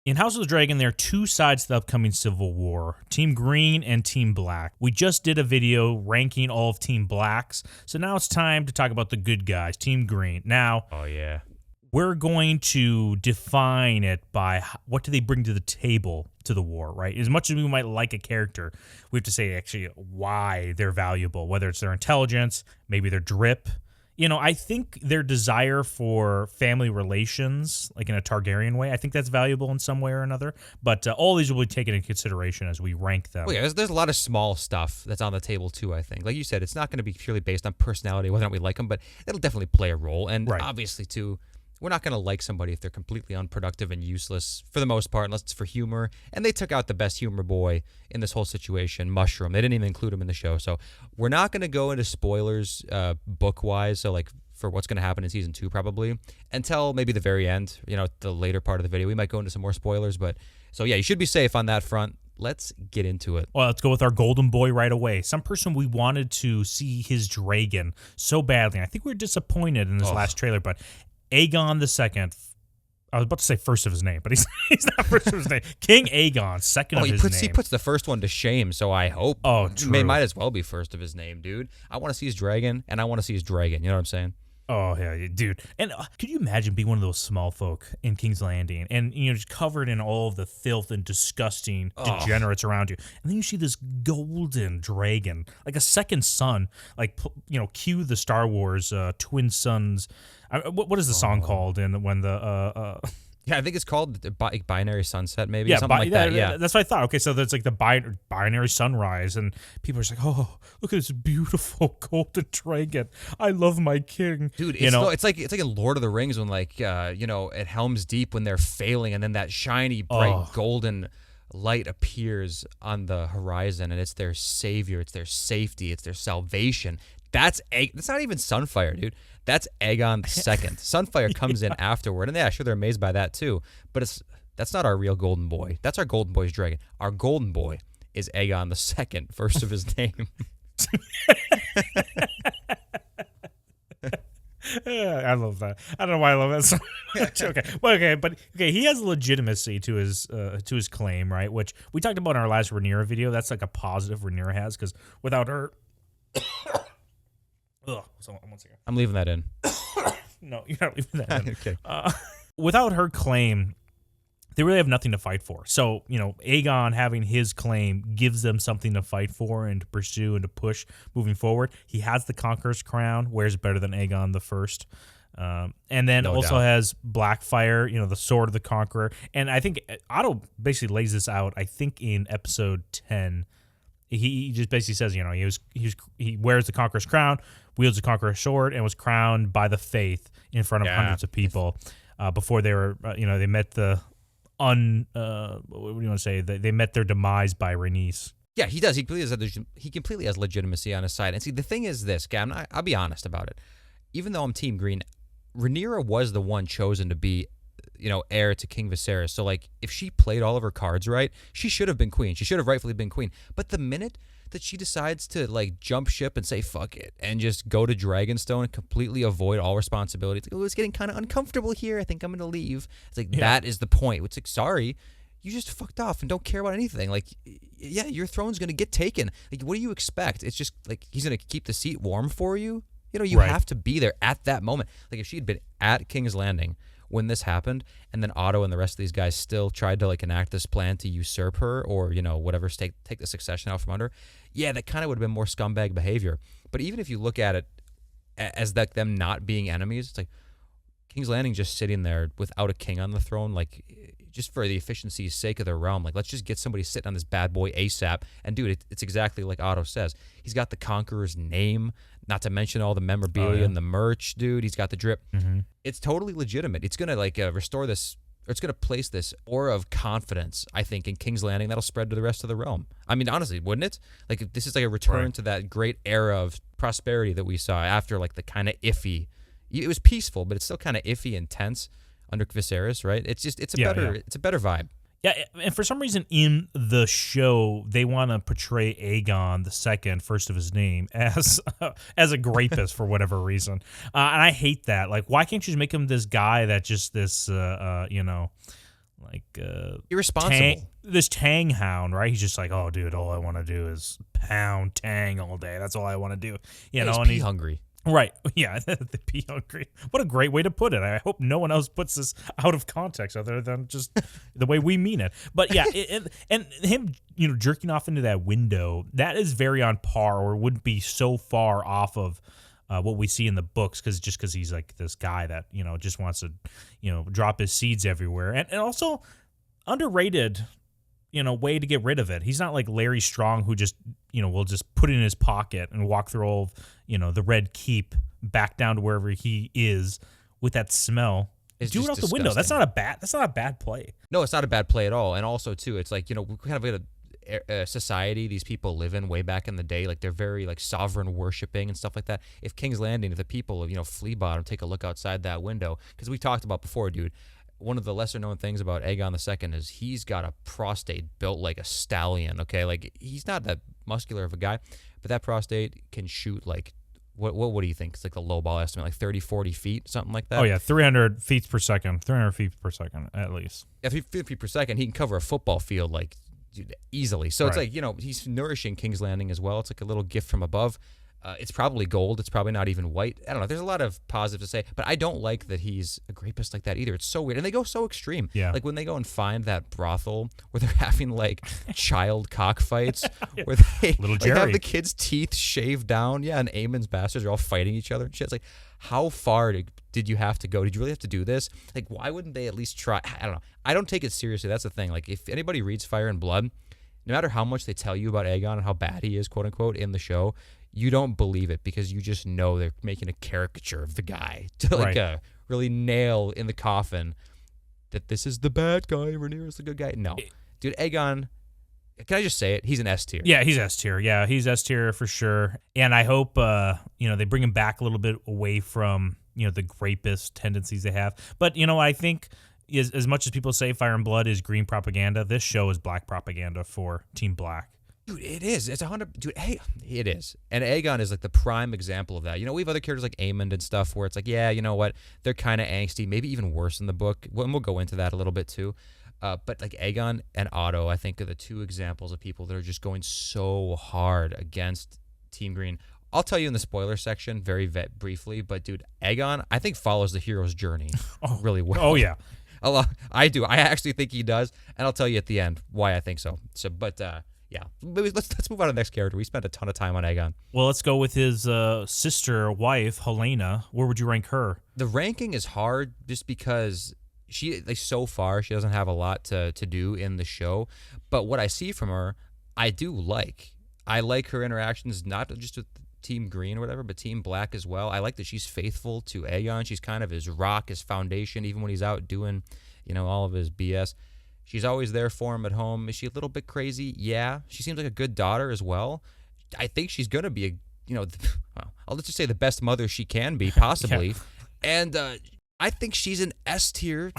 In House of the Dragon, there are two sides to the upcoming Civil War, Team Green and Team Black. We just did a video ranking all of Team Blacks, so now it's time to talk about the good guys, Team Green. Now, we're going to define it by what do they bring to the table to the war, right? As much as we might like a character, we have to say actually why they're valuable, whether it's their intelligence, maybe their drip. You know, I think their desire for family relations, like in a Targaryen way, I think that's valuable in some way or another. But all these will be taken into consideration as we rank them. Well, yeah, there's a lot of small stuff that's on the table, too, I think. Like you said, it's not going to be purely based on personality, whether or not we like them, but it'll definitely play a role. And obviously, too, we're not going to like somebody if they're completely unproductive and useless, for the most part, unless it's for humor. And they took out the best humor boy in this whole situation, Mushroom. They didn't even include him in the show. So we're not going to go into spoilers book-wise, so like for what's going to happen in Season 2 probably, until maybe the very end, you know, the later part of the video. We might go into some more spoilers. But so, yeah, you should be safe on that front. Let's get into it. Well, let's go with our golden boy right away. Some person we wanted to see his dragon so badly. I think we were disappointed in this last trailer, but Aegon II, I was about to say first of his name, but he's not first of his name. King Aegon, second of his name. He puts the first one to shame, so I hope. Oh, true. Might as well be first of his name, dude. I want to see his dragon, and I want to see his dragon. You know what I'm saying? Oh, yeah, dude. And could you imagine being one of those small folk in King's Landing and, you know, just covered in all of the filth and disgusting degenerates around you. And then you see this golden dragon, like a second son, like, you know, cue the Star Wars Twin Sons. What is the song called? And when the yeah, I think it's called Binary Sunset, maybe. Yeah, something like that. Yeah, that's what I thought. Okay, so there's like the binary sunrise, and people are just like, "Oh, look at this beautiful golden dragon! I love my king." Dude, it's like in Lord of the Rings when you know, at Helm's Deep when they're failing, and then that shiny bright golden light appears on the horizon, and it's their savior, it's their safety, it's their salvation. That's not even Sunfire, dude. That's Aegon II. Sunfire comes in afterward, and yeah, sure, they're amazed by that too. But that's not our real golden boy. That's our golden boy's dragon. Our golden boy is Aegon II, first of his name. I love that. I don't know why I love that so much. Okay, he has legitimacy to his claim, right? Which we talked about in our last Rhaenyra video. That's like a positive Rhaenyra has, because without her. So 1 second. I'm leaving that in. No, you're not leaving that in. Okay. Without her claim, they really have nothing to fight for. So, you know, Aegon having his claim gives them something to fight for and to pursue and to push moving forward. He has the Conqueror's crown, wears better than Aegon the First. And then has Blackfire, you know, the Sword of the Conqueror. And I think Otto basically lays this out, I think, in episode 10. He just basically says, you know, he wears the Conqueror's crown, wields the Conqueror's sword, and was crowned by the Faith in front of hundreds of people before they were, they met the what do you want to say? They met their demise by Rhaenys. Yeah, he does. He completely has legitimacy on his side. And see, the thing is this, Gavin, I'll be honest about it. Even though I'm Team Green, Rhaenyra was the one chosen to be, you know, heir to King Viserys. So, like, if she played all of her cards right, she should have been queen. She should have rightfully been queen. But the minute that she decides to, like, jump ship and say, fuck it, and just go to Dragonstone and completely avoid all responsibility, it's like, oh, it's getting kind of uncomfortable here. I think I'm going to leave. It's like, that is the point. It's like, sorry, you just fucked off and don't care about anything. Like, yeah, your throne's going to get taken. Like, what do you expect? It's just, like, he's going to keep the seat warm for you? You know, you have to be there at that moment. Like, if she had been at King's Landing when this happened, and then Otto and the rest of these guys still tried to, like, enact this plan to usurp her or, you know, whatever, take the succession out from under, yeah, that kind of would have been more scumbag behavior. But even if you look at it as like them not being enemies, it's like King's Landing just sitting there without a king on the throne, like, just for the efficiency's sake of their realm. Like, let's just get somebody sitting on this bad boy ASAP. And, dude, it's exactly like Otto says. He's got the Conqueror's name, not to mention all the memorabilia and the merch, dude. He's got the drip. Mm-hmm. It's totally legitimate. It's going to, like, restore this, or it's going to place this aura of confidence, I think, in King's Landing that'll spread to the rest of the realm. I mean, honestly, wouldn't it? Like, this is like a return to that great era of prosperity that we saw after, like, the kind of iffy. It was peaceful, but it's still kind of iffy and tense under Viserys, right? It's a better vibe. Yeah, and for some reason in the show, they want to portray Aegon II, first of his name, as a grapist for whatever reason. And I hate that. Like, why can't you just make him this guy that just this, irresponsible. This Tang hound, right? He's just like, oh, dude, all I want to do is pound Tang all day. That's all I want to do. He's and pee hungry. Right. Yeah, the pee hungry. What a great way to put it. I hope no one else puts this out of context other than just the way we mean it. But yeah, and him, jerking off into that window, that is very on par, or wouldn't be so far off of what we see in the books, because he's like this guy that, just wants to, drop his seeds everywhere. And also underrated, way to get rid of it. He's not like Larry Strong, who just, will just put it in his pocket and walk through all of, the Red Keep back down to wherever he is with that smell. It's Do it just out the window. That's not a bad play. No, it's not a bad play at all. And also, too, it's like, we kind of get a society these people live in way back in the day. Like, they're very, like, sovereign worshiping and stuff like that. If King's Landing, if the people of, Flea Bottom take a look outside that window, because we talked about before, dude, one of the lesser known things about Aegon II is he's got a prostate built like a stallion, okay? Like, he's not that muscular of a guy, but that prostate can shoot like, what do you think? It's like the low ball estimate, like 30, 40 feet, something like that. Oh, yeah, 300 feet per second at least. Yeah, 50 feet per second, he can cover a football field, like, easily. So it's like, he's nourishing King's Landing as well. It's like a little gift from above. It's probably gold. It's probably not even white. I don't know. There's a lot of positives to say, but I don't like that he's a rapist like that either. It's so weird. And they go so extreme. Yeah. Like when they go and find that brothel where they're having like child cockfights, where they Little like, Jerry. have the kids' teeth shaved down. Yeah. And Aemon's bastards are all fighting each other and shit. It's like, how far did you have to go? Did you really have to do this? Like, why wouldn't they at least try? I don't know. I don't take it seriously. That's the thing. Like, if anybody reads Fire and Blood, no matter how much they tell you about Aegon and how bad he is, quote unquote, in the show, you don't believe it because you just know they're making a caricature of the guy to like really nail in the coffin that this is the bad guy, Rhaenyra's the good guy. No, dude, Aegon, can I just say it? He's an S tier. Yeah, he's S tier. Yeah, he's S tier for sure. And I hope they bring him back a little bit away from the rapist tendencies they have. But I think as much as people say Fire and Blood is green propaganda, this show is black propaganda for Team Black. Dude, it is. It's 100. Dude, hey, it is. And Aegon is like the prime example of that. We have other characters like Aemond and stuff where it's like, yeah, you know what? They're kind of angsty, maybe even worse in the book. And we'll go into that a little bit too. But like Aegon and Otto, I think are the two examples of people that are just going so hard against Team Green. I'll tell you in the spoiler section very briefly, but dude, Aegon, I think follows the hero's journey really well. Oh yeah. I do. I actually think he does, and I'll tell you at the end why I think so. Yeah, maybe let's move on to the next character. We spent a ton of time on Aegon. Well, let's go with his sister, wife, Helena. Where would you rank her? The ranking is hard just because so far she doesn't have a lot to do in the show. But what I see from her, I do like. I like her interactions, not just with Team Green or whatever, but Team Black as well. I like that she's faithful to Aegon. She's kind of his rock, his foundation, even when he's out doing, all of his BS. She's always there for him at home. Is she a little bit crazy? Yeah. She seems like a good daughter as well. I think she's going to be I'll just say the best mother she can be, possibly. Yeah. And I think she's an S tier.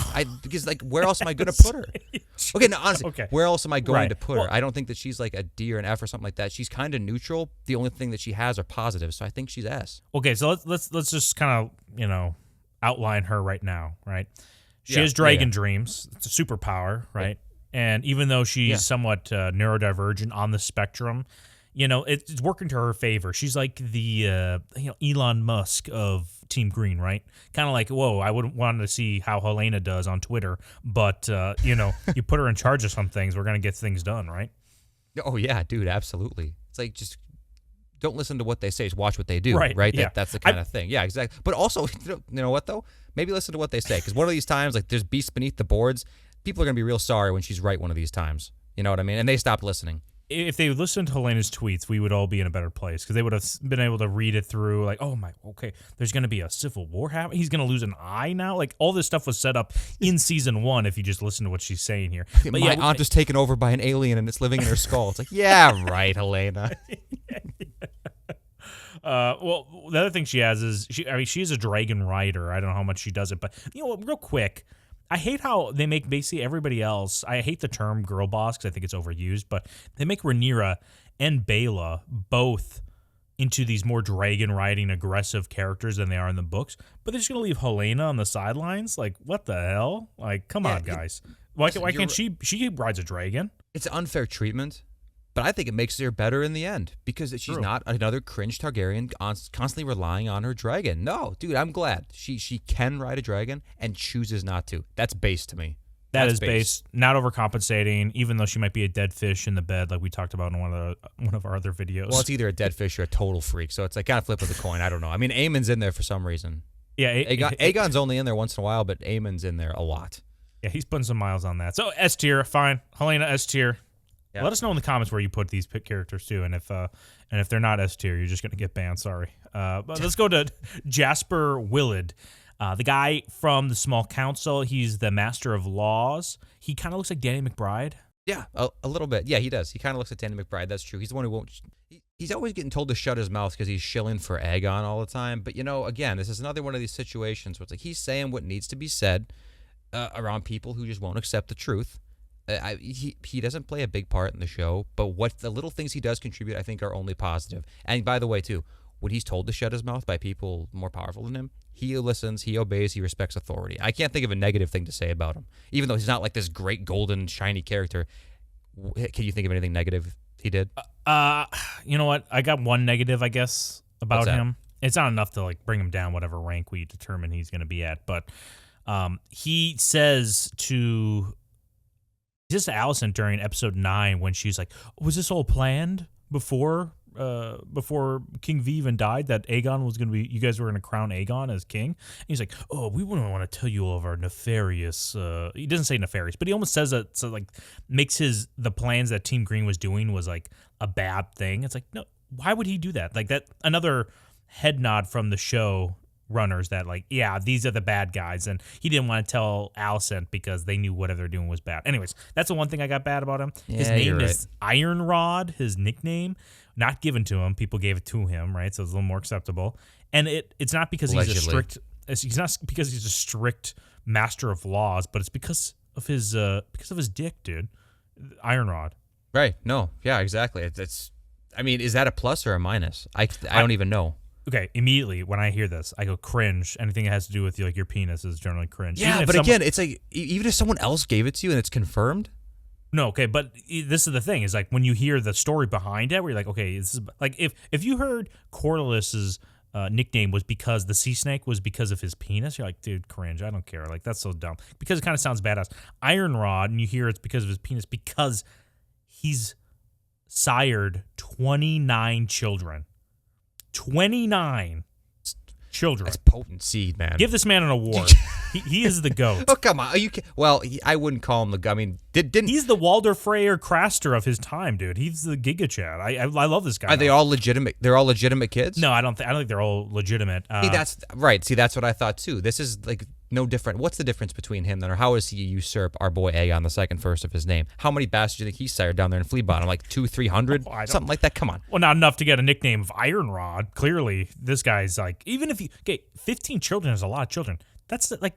Because like, where else am I going to put her? Okay, no, honestly, where else am I going to put her? I don't think that she's like a D or an F or something like that. She's kind of neutral. The only thing that she has are positives, so I think she's S. Okay, so let's just kind of outline her right now, right? She has dragon dreams. It's a superpower, right? And even though she's somewhat neurodivergent on the spectrum, it's working to her favor. She's like the Elon Musk of Team Green, right? Kind of like, whoa, I wouldn't want to see how Helena does on Twitter, but you put her in charge of some things, we're gonna get things done, right? Oh yeah, dude, absolutely. It's like just don't listen to what they say, just watch what they do, right? Yeah. That's the kind of thing. Yeah, exactly. But also, you know what though? Maybe listen to what they say, because one of these times, like there's beasts beneath the boards. People are gonna be real sorry when she's right one of these times. You know what I mean? And they stop listening. If they listened to Helena's tweets, we would all be in a better place because they would have been able to read it through. Like, okay, there's going to be a civil war happening. He's going to lose an eye now. Like, all this stuff was set up in season 1 if you just listen to what she's saying here. But my aunt is taken over by an alien and it's living in her skull. It's like, yeah, right, Helena. Well, the other thing she has is, she's a dragon rider. I don't know how much she does it, but, real quick, I hate how they make basically everybody else. I hate the term girl boss because I think it's overused, but they make Rhaenyra and Baela both into these more dragon riding aggressive characters than they are in the books. But they're just going to leave Helena on the sidelines? Like, what the hell? Like, come on, guys. Why can't she? She rides a dragon. It's unfair treatment, but I think it makes her better in the end because she's not another cringe Targaryen constantly relying on her dragon. No, dude, I'm glad she can ride a dragon and chooses not to. That's base to me. That is base, not overcompensating, even though she might be a dead fish in the bed, like we talked about in one of our other videos. Well, it's either a dead fish or a total freak, so it's like kind of flip of the coin. I don't know. I mean, Aemond's in there for some reason. Yeah, Aegon's only in there once in a while, but Aemond's in there a lot. Yeah, he's putting some miles on that. So S tier, fine. Helena S tier. Yeah. Let us know in the comments where you put these characters too, and if they're not S tier, you're just gonna get banned. Sorry. But let's go to Jasper Willard. The guy from the Small Council, he's the Master of Laws. He kind of looks like Danny McBride. Yeah, a little bit. Yeah, he does. He kind of looks like Danny McBride. That's true. He's the one who won't. He's always getting told to shut his mouth because he's shilling for Aegon all the time. But, again, this is another one of these situations where it's like he's saying what needs to be said around people who just won't accept the truth. He doesn't play a big part in the show, but what the little things he does contribute, I think, are only positive. And by the way, too, when he's told to shut his mouth by people more powerful than him, he listens, he obeys, he respects authority. I can't think of a negative thing to say about him. Even though he's not like this great golden shiny character, can you think of anything negative he did? You know what? I got one negative, I guess, about him. It's not enough to like bring him down whatever rank we determine he's going to be at, but he says to Alicent during episode 9 when she's like, "Was this all planned before King V even died, that Aegon was going to be, you guys were going to crown Aegon as king?" And he's like, "Oh, we wouldn't want to tell you all of our nefarious," he doesn't say nefarious, but he almost says that, so like makes the plans that Team Green was doing was like a bad thing. It's like, no, why would he do that? Like that, another head nod from the show runners that like, yeah, these are the bad guys, and he didn't want to tell Alicent because they knew whatever they're doing was bad. Anyways, that's the one thing I got bad about him. Yeah, his name is Iron Rod, his nickname. Not given to him. People gave it to him, right? So it's a little more acceptable. And it's not because he's a strict. He's not because he's a strict master of laws, but it's because of his dick, dude. Iron Rod. Right. No. Yeah. Exactly. It's. I mean, is that a plus or a minus? I don't even know. Okay. Immediately when I hear this, I go cringe. Anything that has to do with like your penis is generally cringe. Yeah, but again, it's like even if someone else gave it to you and it's confirmed. No, okay, but this is the thing, is like when you hear the story behind it, where you're like, okay, this is like if you heard Corlys's nickname was because the sea snake was because of his penis, you're like, dude, cringe, I don't care, like that's so dumb, because it kind of sounds badass. Iron Rod, and you hear it's because of his penis because he's sired 29 children. 29 children. That's potent seed, man. Give this man an award. he is the GOAT. Oh, come on. Well, I wouldn't call him the GOAT. I mean, didn't he's the Walder Freyr Craster of his time, dude. He's the Giga Chad. I love this guy. Are they all legitimate? They're all legitimate kids? No, I don't think they're all legitimate. See, that's right. See, that's what I thought too. This is like no different. What's the difference between him then, or how does he usurp our boy Aegon, the second first of his name? How many bastards do you think he sired down there in Fleabottom? Like 200-300, something like that. Come on. Well, not enough to get a nickname of Iron Rod. Clearly, this guy's like, even if 15 children is a lot of children. That's like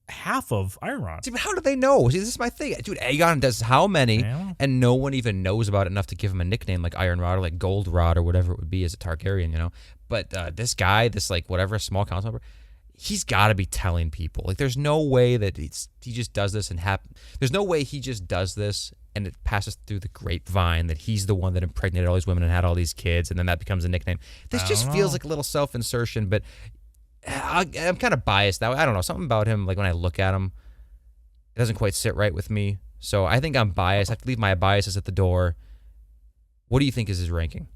half of Iron Rod. See, but how do they know? See, this is my thing, dude. Aegon does how many, and no one even knows about it enough to give him a nickname like Iron Rod or like Gold Rod or whatever it would be as a Targaryen, But this guy, this like whatever small council member, he's got to be telling people. Like, there's no way that he just does this and there's no way he just does this and it passes through the grapevine that he's the one that impregnated all these women and had all these kids, and then that becomes a nickname. This just feels like a little self-insertion, but I'm kind of biased now. I don't know. Something about him, like when I look at him, it doesn't quite sit right with me. So I think I'm biased. I have to leave my biases at the door. What do you think is his ranking?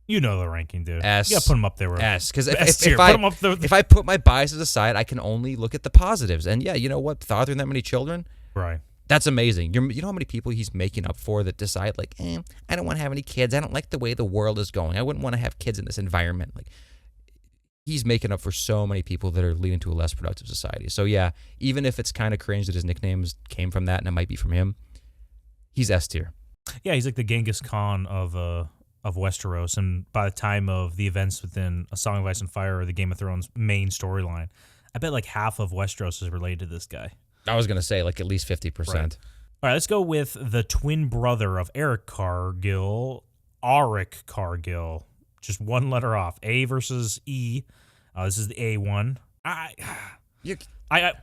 You know the ranking, dude. S. You gotta put him up there. S. Because if I put my biases aside, I can only look at the positives. And yeah, you know what? Fathering that many children, right? That's amazing. You know how many people he's making up for that decide like, I don't want to have any kids. I don't like the way the world is going. I wouldn't want to have kids in this environment. Like, he's making up for so many people that are leading to a less productive society. So yeah, even if it's kind of cringe that his nicknames came from that and it might be from him, he's S tier. Yeah, he's like the Genghis Khan of Westeros, and by the time of the events within A Song of Ice and Fire or the Game of Thrones main storyline, I bet like half of Westeros is related to this guy. I was going to say like at least 50%. Right. All right, let's go with the twin brother of Eric Cargill, Auric Cargill. Just one letter off. A versus E. This is the A one.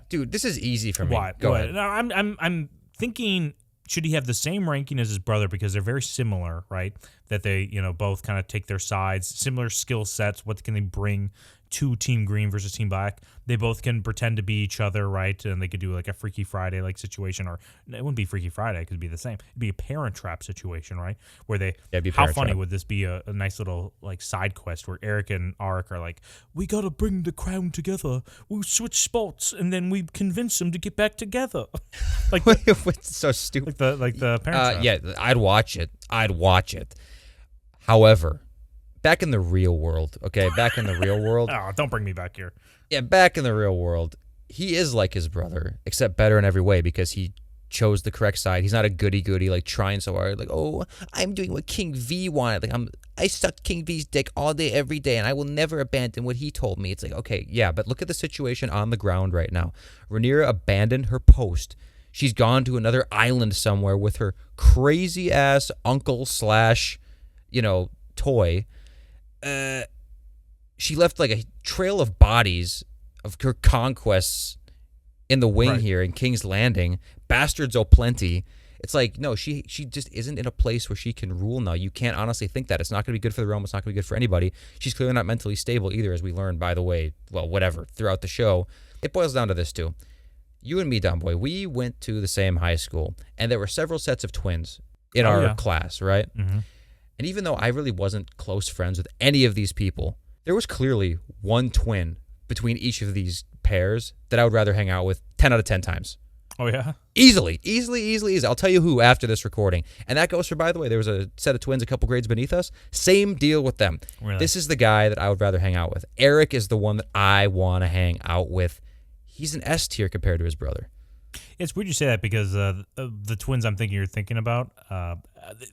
Dude, this is easy for me. What? Go ahead. No, I'm thinking, should he have the same ranking as his brother because they're very similar, right? That they, both kind of take their sides, similar skill sets. What can they bring to Team Green versus Team Black? They both can pretend to be each other, right? And they could do like a Freaky Friday like situation, or it wouldn't be Freaky Friday. It could be the same. It'd be a Parent Trap situation, right? Where they, how funny would this be? A nice little like side quest where Eric and Arik are like, we gotta bring the crown together. We'll switch spots and then we convince them to get back together. Like, it's so stupid. Like the Parent Trap. Yeah, I'd watch it. However, back in the real world, okay? Back in the real world. Oh, don't bring me back here. Yeah, back in the real world, he is like his brother, except better in every way because he chose the correct side. He's not a goody-goody, like, trying so hard. Like, oh, I'm doing what King V wanted. Like, I sucked King V's dick all day, every day, and I will never abandon what he told me. It's like, okay, yeah, but look at the situation on the ground right now. Rhaenyra abandoned her post. She's gone to another island somewhere with her crazy-ass uncle / toy. She left like a trail of bodies of her conquests in the wing here in King's Landing. Bastards plenty. It's like, no, she just isn't in a place where she can rule now. You can't honestly think that. It's not going to be good for the realm. It's not going to be good for anybody. She's clearly not mentally stable either, as we learned, by the way, well, whatever, throughout the show. It boils down to this, too. You and me, Don Boy, we went to the same high school, and there were several sets of twins in our class, right? Mm-hmm. And even though I really wasn't close friends with any of these people, there was clearly one twin between each of these pairs that I would rather hang out with 10 out of 10 times. Oh, yeah? Easily. I'll tell you who after this recording. And that goes for, by the way, there was a set of twins a couple grades beneath us. Same deal with them. Really? This is the guy that I would rather hang out with. Eric is the one that I want to hang out with. He's an S tier compared to his brother. It's weird you say that because the twins I'm thinking you're thinking about,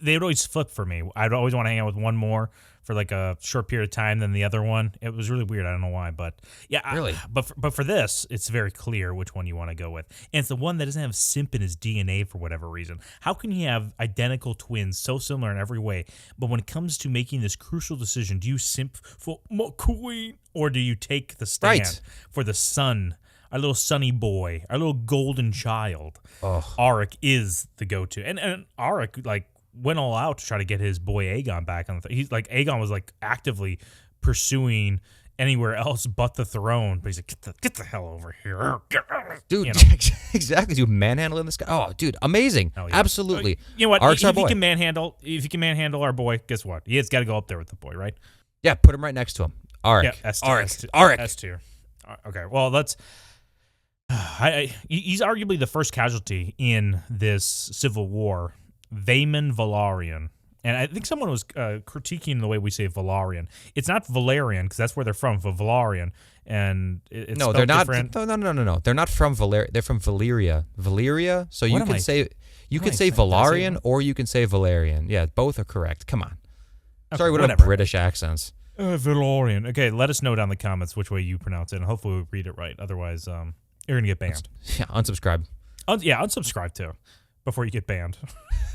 they would always flip for me. I'd always want to hang out with one more for like a short period of time than the other one. It was really weird. I don't know why, but yeah. Really? But for this, it's very clear which one you want to go with. And it's the one that doesn't have simp in his DNA for whatever reason. How can you have identical twins so similar in every way, but when it comes to making this crucial decision, do you simp for my queen or do you take the stand for the son? Our little sunny boy, our little golden child. Arik is the go-to. And Arik, like, went all out to try to get his boy Aegon back on the he's like Aegon was like actively pursuing anywhere else but the throne. But he's like, get the hell over here. Dude, exactly. Dude, manhandling this guy. Oh, dude, amazing. Yeah. Absolutely. You know what? Arik's our if boy. If he can manhandle our boy, guess what? He has got to go up there with the boy, right? Yeah, put him right next to him. Arik. Yeah, Arik. S tier. Okay, well, let's he's arguably the first casualty in this civil war, Daemon Velaryon. And I think someone was critiquing the way we say Velaryon. It's not Valerian, because that's where they're from, Velaryon. And it's no, they're not. Different. No. They're not from Valyria. They're from Valyria. Valyria. So you can say Velaryon or you can say Valerian. Yeah, both are correct. Come on. Okay, sorry, what are British accents? Velaryon. Okay, let us know down in the comments which way you pronounce it, and hopefully we read it right. Otherwise, you're going to get banned. Yeah, unsubscribe. Unsubscribe too before you get banned.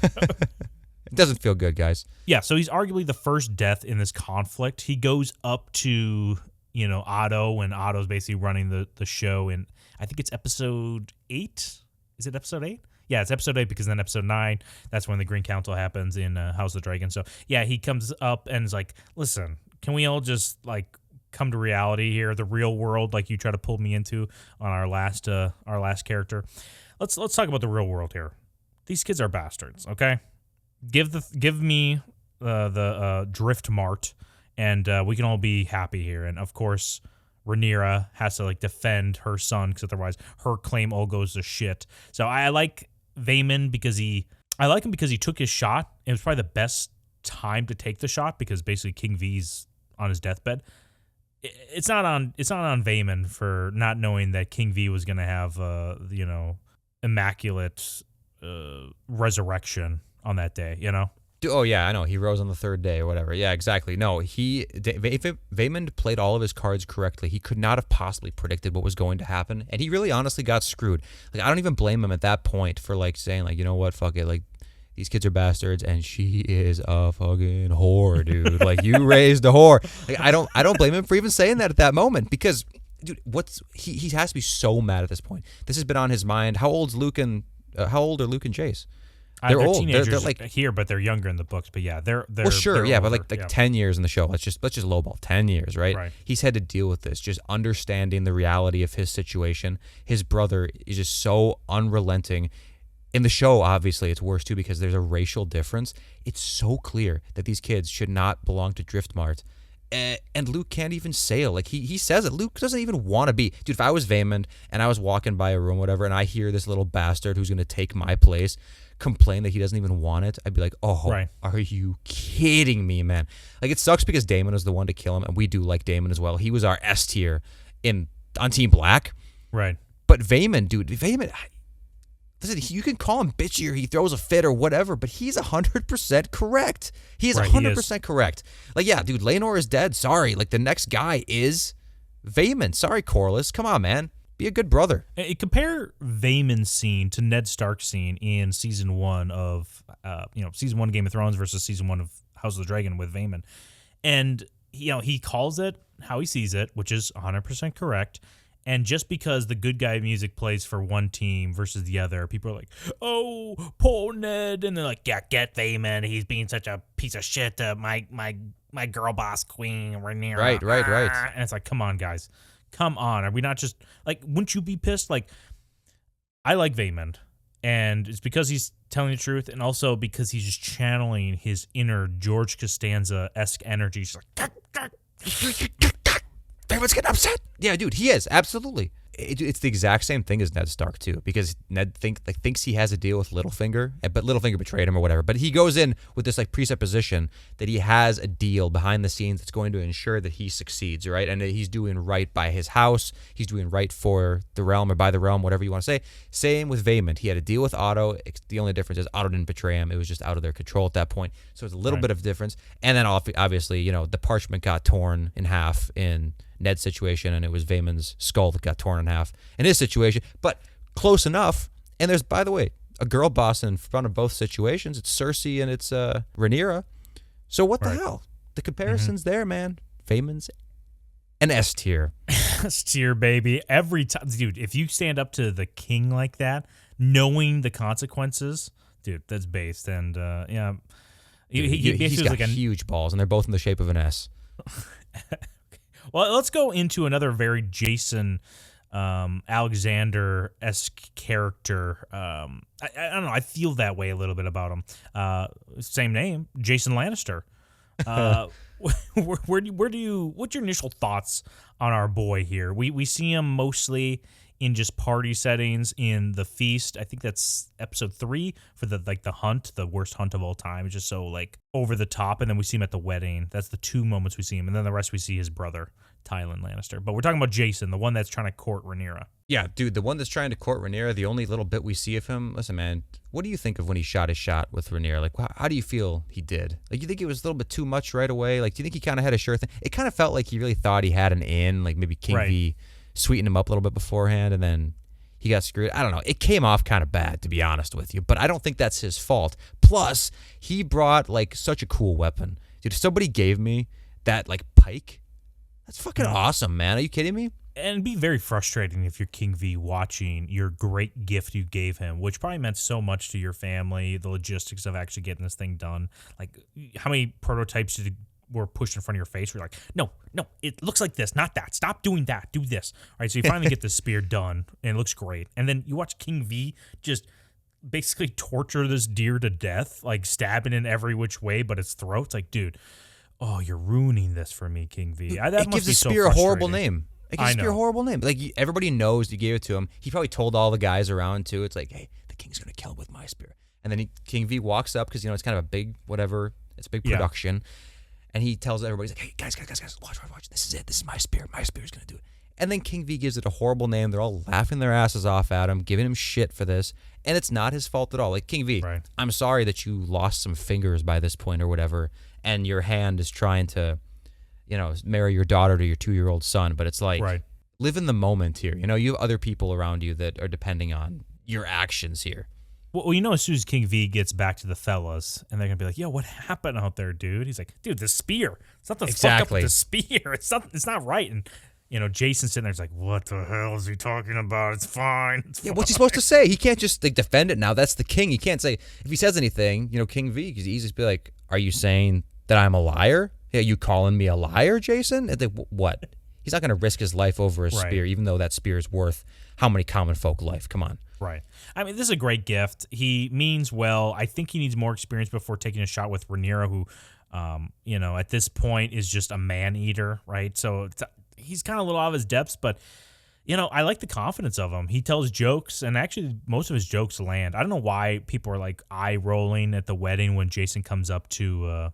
It doesn't feel good, guys. Yeah, so he's arguably the first death in this conflict. He goes up to, Otto, and Otto's basically running the show, and I think it's episode 8. Is it episode 8? Yeah, it's episode 8 because then episode 9, that's when the Green Council happens in House of the Dragon. So, yeah, he comes up and is like, listen, can we all just, like, come to reality here, the real world, like you try to pull me into on our last character. Let's talk about the real world here. These kids are bastards, okay? Give me the Drift Mart, and we can all be happy here. And of course, Rhaenyra has to defend her son, because otherwise her claim all goes to shit. So I like Daemon because he took his shot. It was probably the best time to take the shot because basically King V's on his deathbed. It's not on Daemon for not knowing that King V was going to have immaculate resurrection on that day, Oh, yeah, I know. He rose on the third day or whatever. Yeah, exactly. No, Daemon played all of his cards correctly. He could not have possibly predicted what was going to happen, and he really honestly got screwed. I don't even blame him at that point for, saying, you know what, fuck it, these kids are bastards, and she is a fucking whore, dude. You raised a whore. I don't blame him for even saying that at that moment because, dude, he has to be so mad at this point. This has been on his mind. How old's Luke and How old are Luke and Jace? They're old. teenagers They're like here, but they're younger in the books. But yeah, they're well, sure, they're yeah, but older. like 10 years in the show. Let's just lowball 10 years, right? Right. He's had to deal with this, just understanding the reality of his situation. His brother is just so unrelenting. In the show, obviously, it's worse too because there's a racial difference. It's so clear that these kids should not belong to Driftmart. And Luke can't even sail. Like, he says it. Luke doesn't even want to be. Dude, if I was Vaemond and I was walking by a room, whatever, and I hear this little bastard who's going to take my place complain that he doesn't even want it, I'd be like, oh, Right. Are you kidding me, man? Like, it sucks because Daemon was the one to kill him, and we do like Daemon as well. He was our S tier on Team Black. Right. But Vaemond, dude, listen, you can call him bitchy or he throws a fit or whatever, but he's 100% correct. He is 100% correct. Like, yeah, dude, Laenor is dead. Sorry. Like, the next guy is Vaemond. Sorry, Corlys. Come on, man. Be a good brother. Compare Vaemond's scene to Ned Stark's scene in season 1 of, season 1 Game of Thrones versus season 1 of House of the Dragon with Vaemond. And, he calls it how he sees it, which is 100% correct. And just because the good guy music plays for one team versus the other, people are like, oh, poor Ned. And they're like, yeah, get Vaemond. He's being such a piece of shit to my girl boss queen, Rhaenyra. Right. And it's like, come on, guys. Come on. Are we not just, like, wouldn't you be pissed? Like, I like Vaemond. And it's because he's telling the truth and also because he's just channeling his inner George Costanza-esque energy. He's like, Everyone's getting upset. Yeah, dude, he is. Absolutely. It's the exact same thing as Ned Stark, too, because Ned thinks he has a deal with Littlefinger, but Littlefinger betrayed him or whatever. But he goes in with this, like, presupposition that he has a deal behind the scenes that's going to ensure that he succeeds, right? And that he's doing right by his house. He's doing right for the realm or by the realm, whatever you want to say. Same with Vaemond. He had a deal with Otto. The only difference is Otto didn't betray him. It was just out of their control at that point. So it's a little bit of difference. And then, obviously, the parchment got torn in half in Ned's situation, and it was Vaemond's skull that got torn in half in his situation, but close enough. And there's, by the way, a girl boss in front of both situations. It's Cersei and it's Rhaenyra. So what the hell? The comparison's there, man. Vaemond's an S tier. S tier, baby. Every time, dude, if you stand up to the king like that, knowing the consequences, dude, that's based. And yeah, he's got like huge balls, and they're both in the shape of an S. Well, let's go into another very Jason Alexander-esque character. I don't know. I feel that way a little bit about him. Same name, Jason Lannister. What's your initial thoughts on our boy here? We see him mostly in just party settings in the feast. I think that's episode 3 for the hunt, the worst hunt of all time. It's just so like over the top, and then we see him at the wedding. That's the 2 moments we see him, and then the rest we see his brother, Tywin Lannister. But we're talking about Jason, the one that's trying to court Rhaenyra. Yeah, dude, the one that's trying to court Rhaenyra, the only little bit we see of him, listen, man, what do you think of when he shot his shot with Rhaenyra? Like, how do you feel he did? Like, you think it was a little bit too much right away? Like, do you think he kind of had a sure thing? It kind of felt like he really thought he had an in, like maybe King V sweetened him up a little bit beforehand, and then he got screwed. I don't know. It came off kind of bad, to be honest with you, but I don't think that's his fault. Plus, he brought, like, such a cool weapon. Dude, if somebody gave me that, like, pike, that's fucking awesome, man. Are you kidding me? And it'd be very frustrating if you're King V watching your great gift you gave him, which probably meant so much to your family, the logistics of actually getting this thing done. Like, how many prototypes were pushed in front of your face? We're like, no, it looks like this, not that. Stop doing that. Do this. All right, so you finally get the spear done, and it looks great. And then you watch King V just basically torture this deer to death, like stabbing in every which way, but its throat's like, dude, oh, you're ruining this for me, King V. It gives the spear a horrible name. It gives the spear a horrible name. Like, everybody knows you gave it to him. He probably told all the guys around, too. It's like, hey, the king's going to kill him with my spear. And then King V walks up because, it's kind of a big whatever. It's a big production. And he tells everybody, he's like, hey, guys, watch. This is it. This is my spear. My spear's going to do it. And then King V gives it a horrible name. They're all laughing their asses off at him, giving him shit for this. And it's not his fault at all. Like, King V, I'm sorry that you lost some fingers by this point or whatever, and your hand is trying to, marry your daughter to your 2-year-old son. But it's like, live in the moment here. You have other people around you that are depending on your actions here. Well, as soon as King V gets back to the fellas, and they're going to be like, yo, what happened out there, dude? He's like, dude, the spear. It's not the fuck up with the spear. It's not right. And Jason's sitting there, it's like, what the hell is he talking about? It's fine. It's Yeah, fine. what's he supposed to say? He can't just defend it now. That's the king. He can't say, if he says anything, King V, because he just be like, are you saying that I'm a liar? Are you calling me a liar, Jason? And what? He's not going to risk his life over a spear, even though that spear is worth how many common folk life? Come on. Right. I mean, this is a great gift. He means well. I think he needs more experience before taking a shot with Rhaenyra, who, at this point is just a man-eater, right? So he's kind of a little out of his depths, but, I like the confidence of him. He tells jokes, and actually most of his jokes land. I don't know why people are, like, eye-rolling at the wedding when Jason comes up to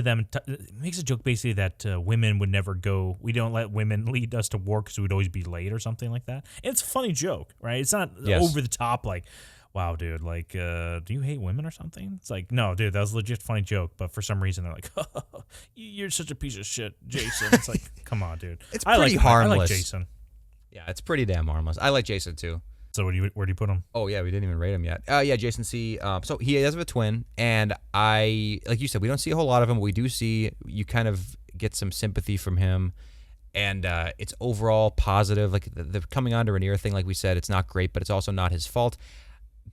them. Makes a joke basically that women would never go. We don't let women lead us to war because we'd always be late or something like that. And it's a funny joke, right? It's not over the top like, wow, dude, like, do you hate women or something? It's like, no, dude, that was a legit funny joke. But for some reason, they're like, you're such a piece of shit, Jason. It's like, come on, dude. It's pretty harmless. I like Jason. Yeah, it's pretty damn harmless. I like Jason too. So where do you put him? Oh yeah, we didn't even rate him yet. Yeah, Jason C. So he does have a twin, and like you said, we don't see a whole lot of him. But we do see you kind of get some sympathy from him, and it's overall positive. Like the coming on to Rhaenyra thing, like we said, it's not great, but it's also not his fault.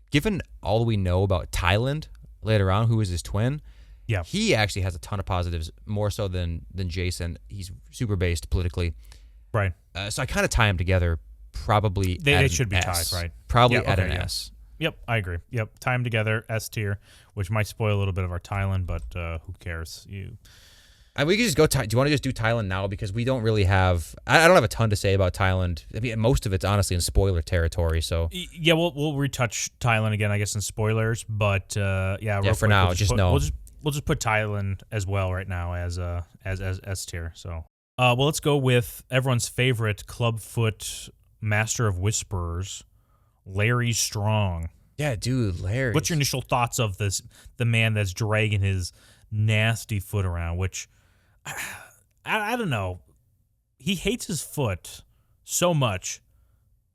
Given all we know about Tyland later on, who is his twin, yeah, he actually has a ton of positives, more so than Jason. He's super based politically, right? So I kind of tie them together. Probably they should be tied, right? Probably at an S. Yep, I agree. Yep, tie them together, S tier, which might spoil a little bit of our Tyland, but who cares? We could just go. Do you want to just do Tyland now, because we don't really have. I don't have a ton to say about Tyland. I mean, most of it's honestly in spoiler territory. So yeah, we'll retouch Tyland again, I guess, in spoilers. But for now, we'll just put Tyland as well right now as S tier. So let's go with everyone's favorite clubfoot master of whisperers, Larry Strong. Yeah, dude, Larry. What's your initial thoughts of this? The man that's dragging his nasty foot around, which I don't know. He hates his foot so much,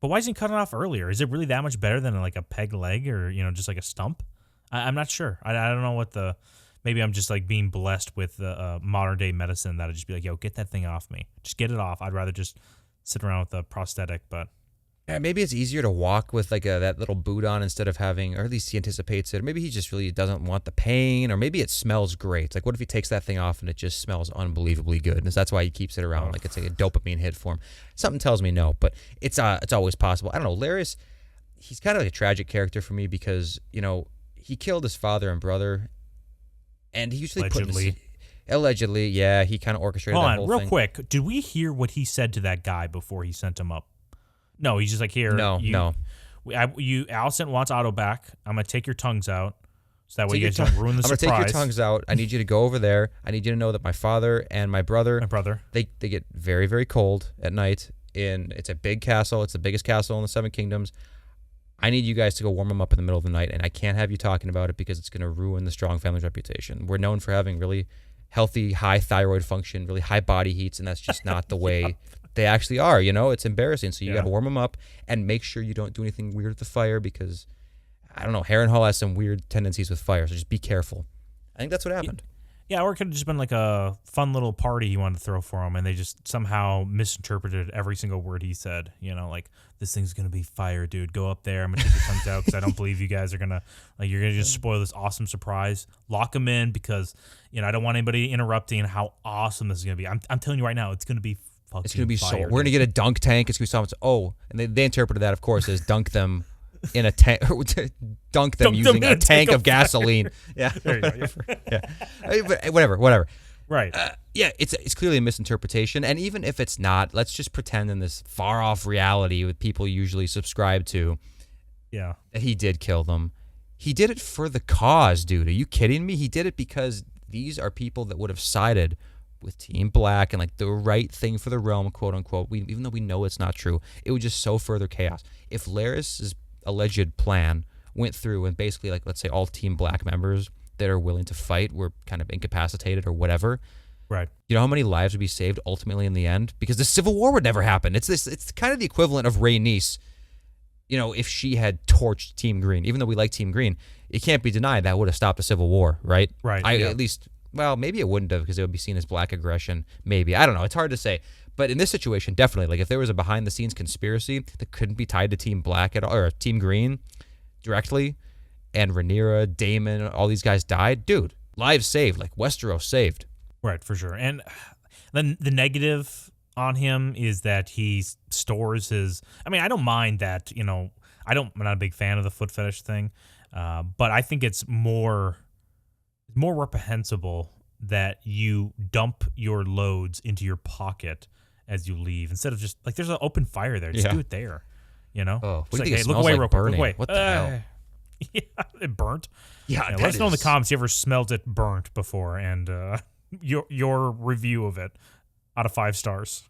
but why isn't he cut it off earlier? Is it really that much better than like a peg leg or just like a stump? I'm not sure. I don't know what the. Maybe I'm just like being blessed with modern day medicine that I'd just be like, yo, get that thing off me. Just get it off. I'd rather just sit around with a prosthetic, but. Yeah, maybe it's easier to walk with like that little boot on instead of having, or at least he anticipates it. Or maybe he just really doesn't want the pain, or maybe it smells great. Like, what if he takes that thing off and it just smells unbelievably good? And that's why he keeps it around, like it's like a dopamine hit for him. Something tells me no, but it's always possible. I don't know. Larys, he's kind of like a tragic character for me because he killed his father and brother, and he usually allegedly, yeah, he kind of orchestrated that whole thing. Real quick, did we hear what he said to that guy before he sent him up? No, he's just like, here. No. Alicent wants Otto back. I'm going to take your tongues out so that way you guys don't ruin the surprise. I'm going to take your tongues out. I need you to go over there. I need you to know that my father and my brother, they get very, very cold at night. It's a big castle. It's the biggest castle in the Seven Kingdoms. I need you guys to go warm them up in the middle of the night, and I can't have you talking about it because it's going to ruin the Strong family's reputation. We're known for having really healthy, high thyroid function, really high body heats, and that's just not the way they actually are. It's embarrassing. So you got to warm them up and make sure you don't do anything weird with the fire because, I don't know, Harrenhal has some weird tendencies with fire, so just be careful. I think that's what happened. Yeah, or it could have just been like a fun little party he wanted to throw for him, and they just somehow misinterpreted every single word he said. Like, this thing's going to be fire, dude. Go up there. I'm going to take your tongues out because I don't believe you guys are going to, you're going to just spoil this awesome surprise. Lock them in because, I don't want anybody interrupting how awesome this is going to be. I'm telling you right now, it's going to be fucking It's going to be fire, so. dude. We're going to get a dunk tank. It's going to be so much. And they interpreted that, of course, as dunk them in a tank, dunk them using a tank of gasoline. Yeah, there you go. Yeah, but whatever. Right. Yeah, it's clearly a misinterpretation, and even if it's not, let's just pretend in this far off reality that people usually subscribe to. Yeah. That he did kill them. He did it for the cause, dude. Are you kidding me? He did it because these are people that would have sided with Team Black and like the right thing for the realm, quote unquote. Even though we know it's not true, it would just sow further chaos. If Larys's alleged plan went through and basically, like, let's say all Team Black members that are willing to fight were kind of incapacitated or whatever, right? You know how many lives would be saved ultimately in the end? Because the Civil War would never happen. It's kind of the equivalent of Rhaenys. If she had torched Team Green, even though we like Team Green, it can't be denied that would have stopped the Civil War, right? Right. At least well, maybe it wouldn't have because it would be seen as black aggression. Maybe. I don't know. It's hard to say. But in this situation, definitely, like if there was a behind-the-scenes conspiracy that couldn't be tied to Team Black at all, or Team Green directly, and Rhaenyra, Daemon, all these guys died, dude, lives saved, like Westeros saved. Right, for sure. And then the negative on him is that he stores his. I mean, I don't mind that. I'm not a big fan of the foot fetish thing, but I think it's more reprehensible that you dump your loads into your pocket as you leave instead of just like there's an open fire there. Just do it there. Oh, just like, hey, look away real quick. Look away. What the hell? Yeah, it burnt. Yeah, let us know in the comments if you ever smelled it burnt before, and your review of it out of 5 stars.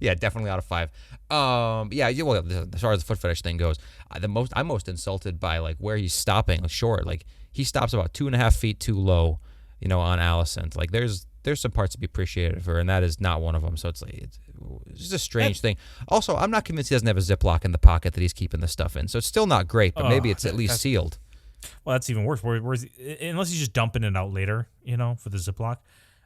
Yeah, definitely out of 5. Yeah. Well, as far as the foot fetish thing goes, I'm most insulted by like where he's stopping short. Like he stops about 2.5 feet too low, on Alicent. Like there's some parts to be appreciated of her, and that is not one of them. So it's like it's just a strange thing. Also, I'm not convinced he doesn't have a Ziploc in the pocket that he's keeping the stuff in. So it's still not great, but maybe it's at least sealed. Well, that's even worse. Unless he's just dumping it out later, for the Ziploc.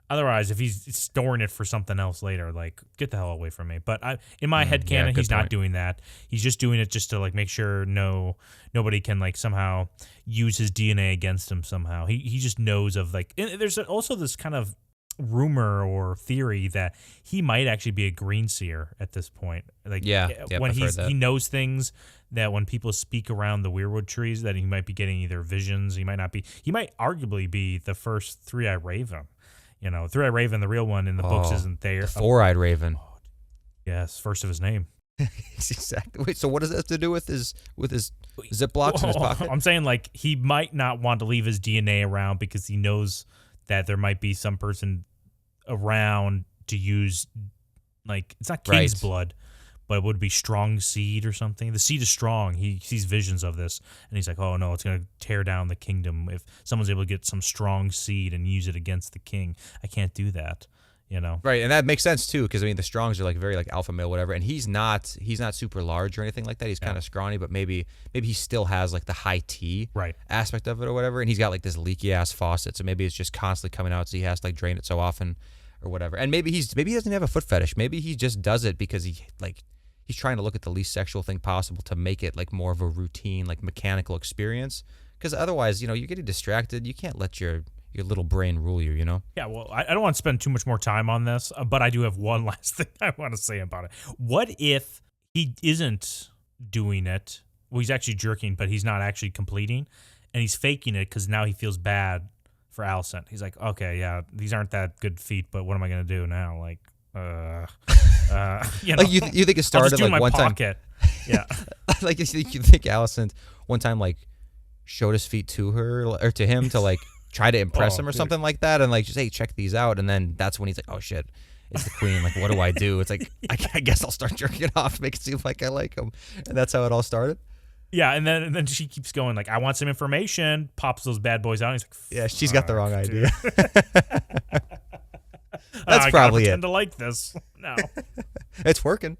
Otherwise, if he's storing it for something else later, like, get the hell away from me. But in my headcanon, he's not doing that. He's just doing it just to, like, make sure nobody can, like, somehow use his DNA against him somehow. He just knows of, like... And there's also this kind of rumor or theory that he might actually be a green seer at this point. Like, when he knows things that when people speak around the weirwood trees that he might be getting either visions, he might arguably be the first three-eyed raven. Three-eyed raven, the real one in the books, isn't there. The four-eyed raven. Yes, first of his name. Exactly. Wait, so what does that have to do with his Ziplocs in his pocket? I'm saying, like, he might not want to leave his DNA around because he knows that there might be some person around to use, like, it's not king's blood, but it would be strong seed or something. The seed is strong. He sees visions of this, and he's like, oh, no, it's going to tear down the kingdom. If someone's able to get some strong seed and use it against the king, I can't do that, Right, and that makes sense, too, because, I mean, the Strongs are, like, very, like, alpha male, whatever, and he's not super large or anything like that. He's kind of scrawny, but maybe he still has, like, the high T aspect of it or whatever, and he's got, like, this leaky-ass faucet, so maybe it's just constantly coming out, so he has to, like, drain it so often or whatever. And maybe he doesn't have a foot fetish. Maybe he just does it because he's trying to look at the least sexual thing possible to make it like more of a routine, like mechanical experience. Because otherwise, you're getting distracted. You can't let your little brain rule you, Yeah, well, I don't want to spend too much more time on this, but I do have one last thing I want to say about it. What if he isn't doing it? Well, he's actually jerking, but he's not actually completing, and he's faking it because now he feels bad for Alicent. He's like, okay, yeah, these aren't that good feet, but what am I going to do now? Like, like you think it started like one pocket. Yeah. Like you think Alicent one time like showed his feet to her or to him to like try to impress him or something like that, and like just, hey, check these out, and then that's when he's like, oh shit, it's the queen, like what do I do? It's like I guess I'll start jerking it off to make it seem like I like him, and that's how it all started. Yeah, and then she keeps going like, I want some information, pops those bad boys out, and he's like, yeah, she's got the wrong idea. That's probably it. To like this. No. It's working.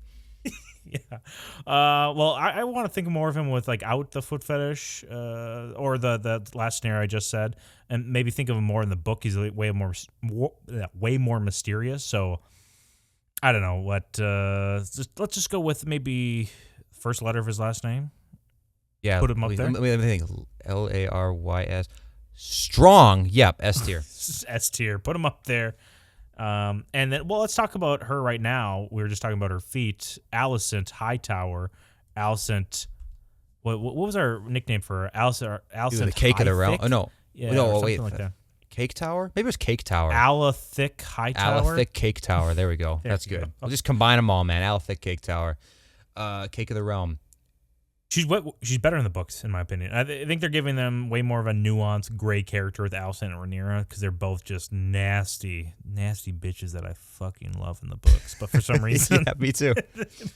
Yeah. Well, I want to think more of him with like out the foot fetish, or the last scenario I just said, and maybe think of him more in the book. He's way more mysterious. So I don't know what. Let's just go with maybe first letter of his last name. Yeah. Put him up there. Let me think. Larys. Strong. Yep. S tier. S tier. Put him up there. And then, well, let's talk about her right now. We were just talking about her feet. Alicent Hightower. Alicent. What was our nickname for her? Alicent the cake of the realm. Oh, no. Yeah, no, wait. Like that. Cake Tower? Maybe it was Cake Tower. Alathic Hightower. Alathic Cake Tower. There we go. That's good. Go. We'll just combine them all, man. Alathic Cake Tower. Cake of the Realm. She's better in the books, in my opinion. I think they're giving them way more of a nuanced, gray character with Alicent and Rhaenyra because they're both just nasty bitches that I fucking love in the books. But for some reason, yeah, me too.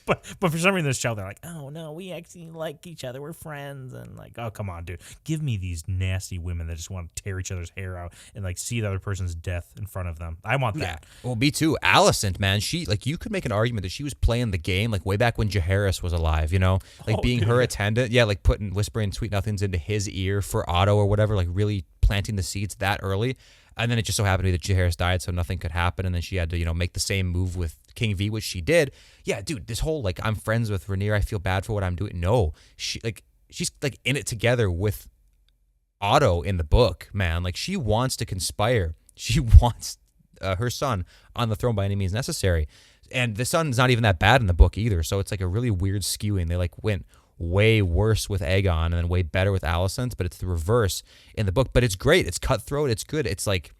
but for some reason, this show they're like, oh no, we actually like each other, we're friends, and like, oh come on, dude, give me these nasty women that just want to tear each other's hair out and like see the other person's death in front of them. I want that. Well, me too. Alicent, man, she like you could make an argument that she was playing the game like way back when Jaehaerys was alive. Like being her attendant, like whispering sweet nothings into his ear for Otto or whatever, like really planting the seeds that early. And then it just so happened to be that Jaehaerys died, so nothing could happen. And then she had to, make the same move with King V, which she did. Yeah, dude, this whole, like, I'm friends with Rhaenyra, I feel bad for what I'm doing. No, she's like in it together with Otto in the book, man. Like, she wants to conspire. She wants her son on the throne by any means necessary. And the son's not even that bad in the book either. So it's like a really weird skewing. They like went way worse with Aegon and then way better with Alicent, but it's the reverse in the book. But it's great. It's cutthroat. It's good. It's like,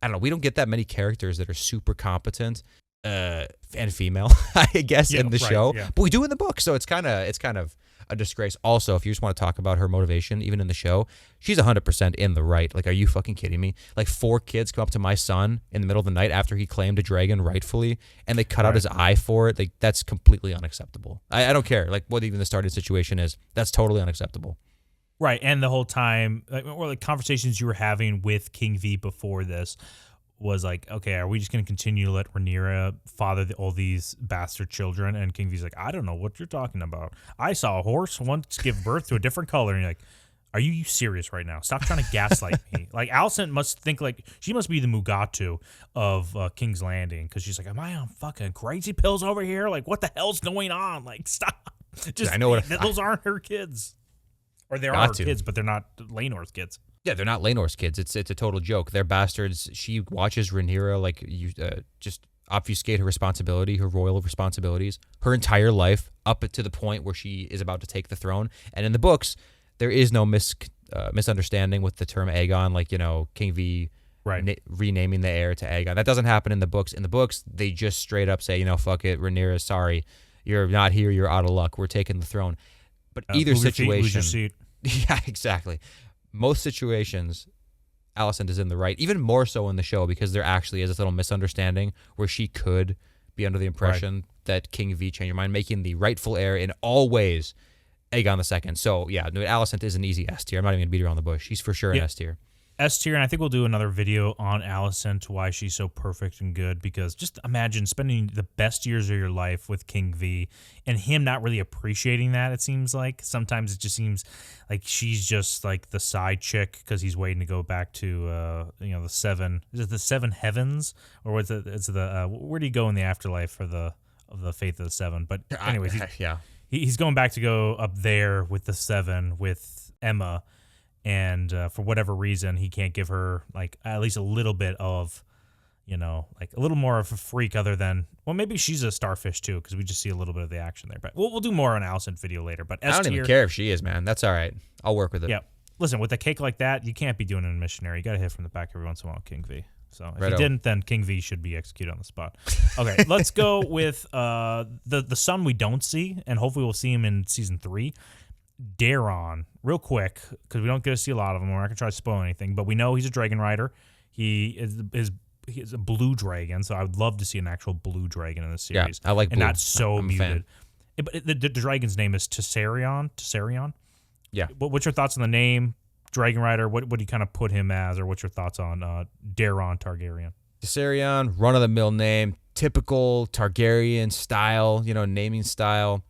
I don't know. We don't get that many characters that are super competent and female, I guess, in the show. Yeah. But we do in the book. So it's kind of a disgrace. Also, if you just want to talk about her motivation, even in the show, she's 100% in the right. Like, are you fucking kidding me? Like, 4 kids come up to my son in the middle of the night after he claimed a dragon rightfully, and they cut out his eye for it. Like, that's completely unacceptable. I don't care, like, what even the starting situation is. That's totally unacceptable. Right, and the whole time, or like conversations you were having with King V before this was like, okay, are we just going to continue to let Rhaenyra father all these bastard children? And King V's like, I don't know what you're talking about. I saw a horse once give birth to a different color. And you're like, are you serious right now? Stop trying to gaslight me. Like, Alicent must think like, she must be the Mugatu of King's Landing, because she's like, am I on fucking crazy pills over here? Like, what the hell's going on? Like, stop. Just, I know those aren't her kids. Or they are her kids, but they're not Laenor's kids. Yeah, they're not Laenor's kids. It's a total joke. They're bastards. She watches Rhaenyra like just obfuscate her responsibility, her royal responsibilities, her entire life up to the point where she is about to take the throne. And in the books, there is no misunderstanding with the term Aegon, like, King V renaming the heir to Aegon. That doesn't happen in the books. In the books, they just straight up say, fuck it, Rhaenyra, sorry, you're not here, you're out of luck, we're taking the throne. But either situation, yeah, exactly. Most situations, Alicent is in the right, even more so in the show, because there actually is this little misunderstanding where she could be under the impression that King V changed her mind, making the rightful heir in all ways Aegon II. So, yeah, Alicent is an easy S tier. I'm not even going to beat around the bush. She's for sure an S tier. S tier, and I think we'll do another video on Alicent, why she's so perfect and good, because just imagine spending the best years of your life with King V and him not really appreciating that, it seems like. Sometimes it just seems like she's just like the side chick because he's waiting to go back to, the 7, is it the 7 heavens? Or was it, it's the, where do you go in the afterlife for the Faith of the 7? But anyways, he's going back to go up there with the 7 with Emma. And for whatever reason, he can't give her like at least a little bit of, like a little more of a freak other than, well, maybe she's a starfish too, because we just see a little bit of the action there. But we'll do more on Alicent video later. But I don't even care if she is, man. That's all right. I'll work with it. Yeah. Listen, with a cake like that, you can't be doing it in missionary. You got to hit from the back every once in a while, King V. So if you didn't, then King V should be executed on the spot. Okay, let's go with the son we don't see, and hopefully we'll see him in season 3. Daemon, real quick, because we don't get to see a lot of them. We're not going to try to spoil anything, but we know he's a dragon rider. He is a blue dragon, so I would love to see an actual blue dragon in this series. Yeah, I like blue. And not so muted. But the dragon's name is Tessarion. Tessarion? Yeah. What's your thoughts on the name? Dragon Rider, what do you kind of put him as, or what's your thoughts on Daemon Targaryen? Tessarion, run-of-the-mill name, typical Targaryen style, naming style.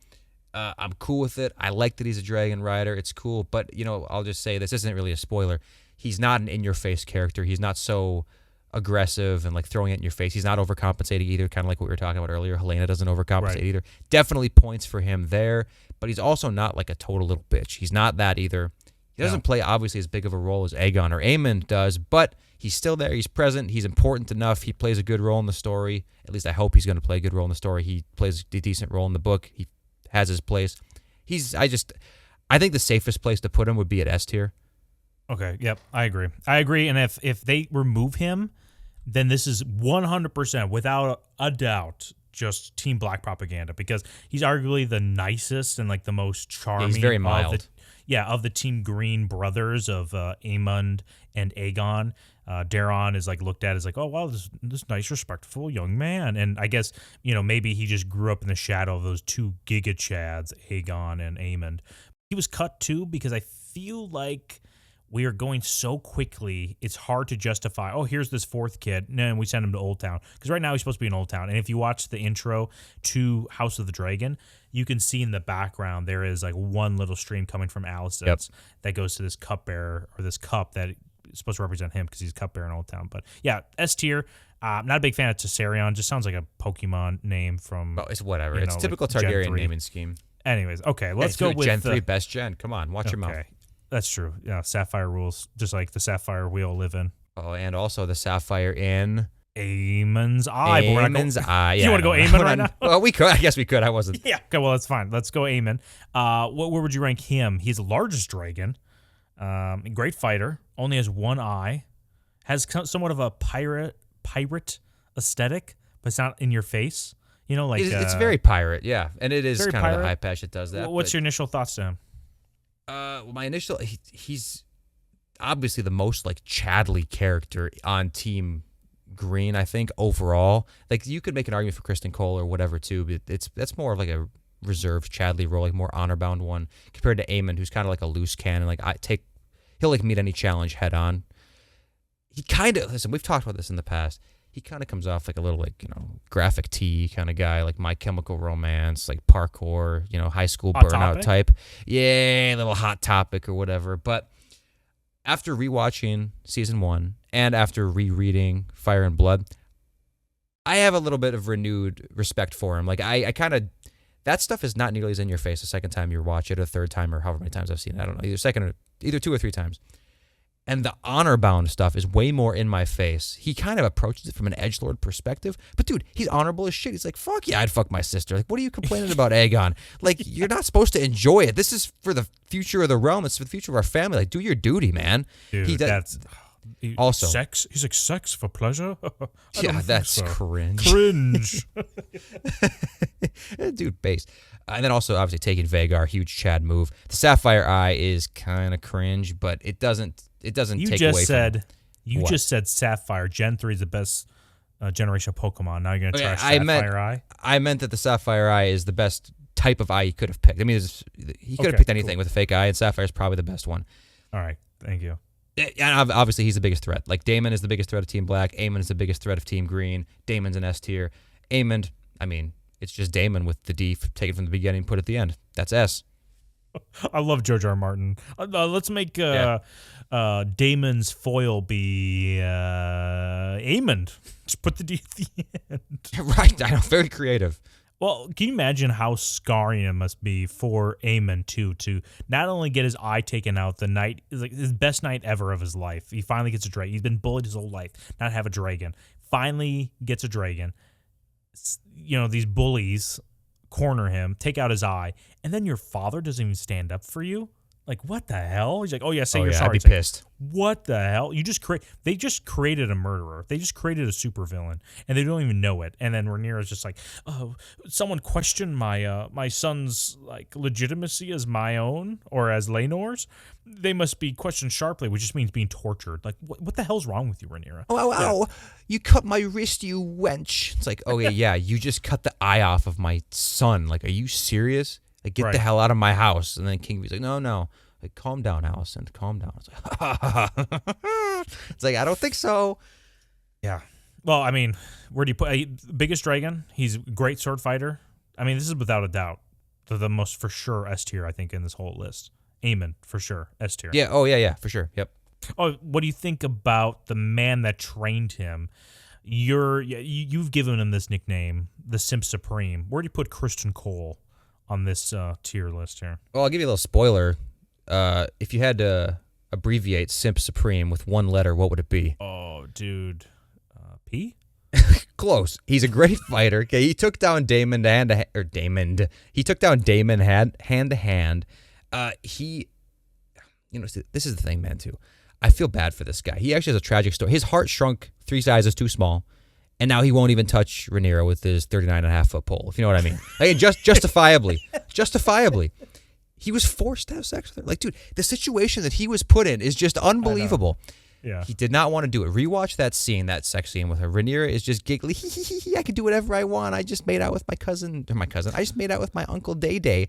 I'm cool with it. I like that he's a dragon rider. It's cool. But, I'll just say this isn't really a spoiler. He's not an in-your-face character. He's not so aggressive and, like, throwing it in your face. He's not overcompensating either, kind of like what we were talking about earlier. Helena doesn't overcompensate either. Definitely points for him there. But he's also not, like, a total little bitch. He's not that either. He doesn't play, obviously, as big of a role as Aegon or Aemond does, but he's still there. He's present. He's important enough. He plays a good role in the story. At least I hope he's going to play a good role in the story. He plays a decent role in the book. He has his place. I think the safest place to put him would be at S tier. Okay, yep, I agree. And if they remove him, then this is 100%, without a doubt, just Team Black propaganda, because he's arguably the nicest and like the most charming. He's very mild. Of the Team Green brothers of Aemond and Aegon. Daemon is like looked at as like, oh wow, this nice, respectful young man. And I guess, maybe he just grew up in the shadow of those 2 Giga Chads, Aegon and Aemond. He was cut too because I feel like we are going so quickly, it's hard to justify, oh, here's this 4th kid, and we send him to Old Town. Because right now he's supposed to be in Old Town. And if you watch the intro to House of the Dragon, you can see in the background there is like one little stream coming from Alicent that goes to this cupbearer, or this cup that supposed to represent him because he's cupbearer in Old Town. But yeah, S tier. Not a big fan of Tessarion. Just sounds like a Pokemon name from. Oh, it's whatever. You It's know, typical like Gen Targaryen 3. naming scheme. Anyways, okay, let's Hey, go dude, with Gen 3 best gen. Come on, watch your mouth. Okay, that's true. Yeah, Sapphire rules, just like the Sapphire we all live in. Oh, and also the Sapphire in Aemon's Eye. Aemon's Eye. Do Yeah, you want to go I know. Aemon right now? Well, we could. I guess we could. I wasn't. Yeah. Okay. Well, that's fine. Let's go Aemon. Where would you rank him? He's the largest dragon. Great fighter. Only has one eye. Has somewhat of a pirate aesthetic, but it's not in your face. You know, like It's very pirate, yeah, and it is very kind of pirate. the high patch that does that. What's your initial thoughts to him? Well, my initial he's obviously the most like Chadley character on Team Green. I think overall, like you could make an argument for Kristen Cole or whatever too, but that's more of like a reserved Chadley role, like more honor bound one compared to Aemond, who's kind of like a loose cannon. Like he'll like meet any challenge head on. He kind of listen. We've talked about this in the past. He kind of comes off like a little like, graphic tee kind of guy, like My Chemical Romance, like parkour, high school Hot burnout Topic? type. Yeah, a little Hot Topic or whatever. But after rewatching season 1 and after rereading Fire and Blood, I have a little bit of renewed respect for him. Like I kind of, that stuff is not nearly as in your face the second time you watch it, or the third time, or however many times I've seen it. I don't know, either 2 or 3 times. And the honor-bound stuff is way more in my face. He kind of approaches it from an edgelord perspective. But, dude, he's honorable as shit. He's like, fuck yeah, I'd fuck my sister. Like, what are you complaining about, Aegon? Like, you're not supposed to enjoy it. This is for the future of the realm. It's for the future of our family. Like, do your duty, man. Dude, also sex. He's like, sex for pleasure? Yeah, that's so. cringe. Cringe. Dude, base. And then also, obviously, taking Vhagar, huge Chad move. The Sapphire Eye is kind of cringe, but it doesn't take away from... You just said Sapphire. Gen 3 is the best generation of Pokemon. Now you're going to trash Sapphire Eye? I meant that the Sapphire Eye is the best type of eye he could have picked. I mean, he could have picked anything with a fake eye, and Sapphire is probably the best one. All right. Thank you. And obviously, he's the biggest threat. Like, Daemon is the biggest threat of Team Black. Aemon is the biggest threat of Team Green. Daemon's an S tier. Aemond, I mean, it's just Daemon with the D taken from the beginning, put at the end. That's S. I love George R. R. Martin. Let's make Daemon's foil be Aemond. Just put the D at the end. Right. I know. Very creative. Well, can you imagine how scarring it must be for Aemond to not only get his eye taken out the night, like his best night ever of his life. He finally gets a dragon. He's been bullied his whole life, not have a dragon. Finally gets a dragon. These bullies corner him, take out his eye, and then your father doesn't even stand up for you. Like, what the hell? He's like, oh yeah, say you're sorry. I'd be pissed. What the hell? They just created a murderer. They just created a supervillain, and they don't even know it. And then Rhaenyra's just like, oh, someone questioned my my son's like legitimacy as my own or as Laenor's. They must be questioned sharply, which just means being tortured. Like, what the hell's wrong with you, Rhaenyra? Oh, you cut my wrist, you wench. It's like, oh yeah, you just cut the eye off of my son. Like, are you serious? Like, get the hell out of my house. And then King V's like, no. Like, calm down, Alicent. Calm down. It's like, it's like, I don't think so. Yeah. Well, I mean, where do you put biggest dragon? He's a great sword fighter. I mean, this is without a doubt the most for sure S tier, I think, in this whole list. Aemon, for sure, S tier. Yeah. Oh, yeah, for sure. Yep. Oh, what do you think about the man that trained him? You've given him this nickname, the Simp Supreme. Where do you put Kristen Cole on this tier list here? Well, I'll give you a little spoiler. If you had to abbreviate Simp Supreme with one letter, what would it be? Oh, dude. P? Close. He's a great fighter. Okay, he took down Daemon He took down Daemon hand to hand. This is the thing, man, too. I feel bad for this guy. He actually has a tragic story. His heart shrunk 3 sizes too small, and now he won't even touch Rhaenyra with his 39.5-foot pole, if you know what I mean. Like, justifiably. He was forced to have sex with her. Like, dude, the situation that he was put in is just unbelievable. Yeah. He did not want to do it. Rewatch that sex scene with her. Rhaenyra is just giggly. I can do whatever I want. I just made out with my cousin. I just made out with my uncle Day Day.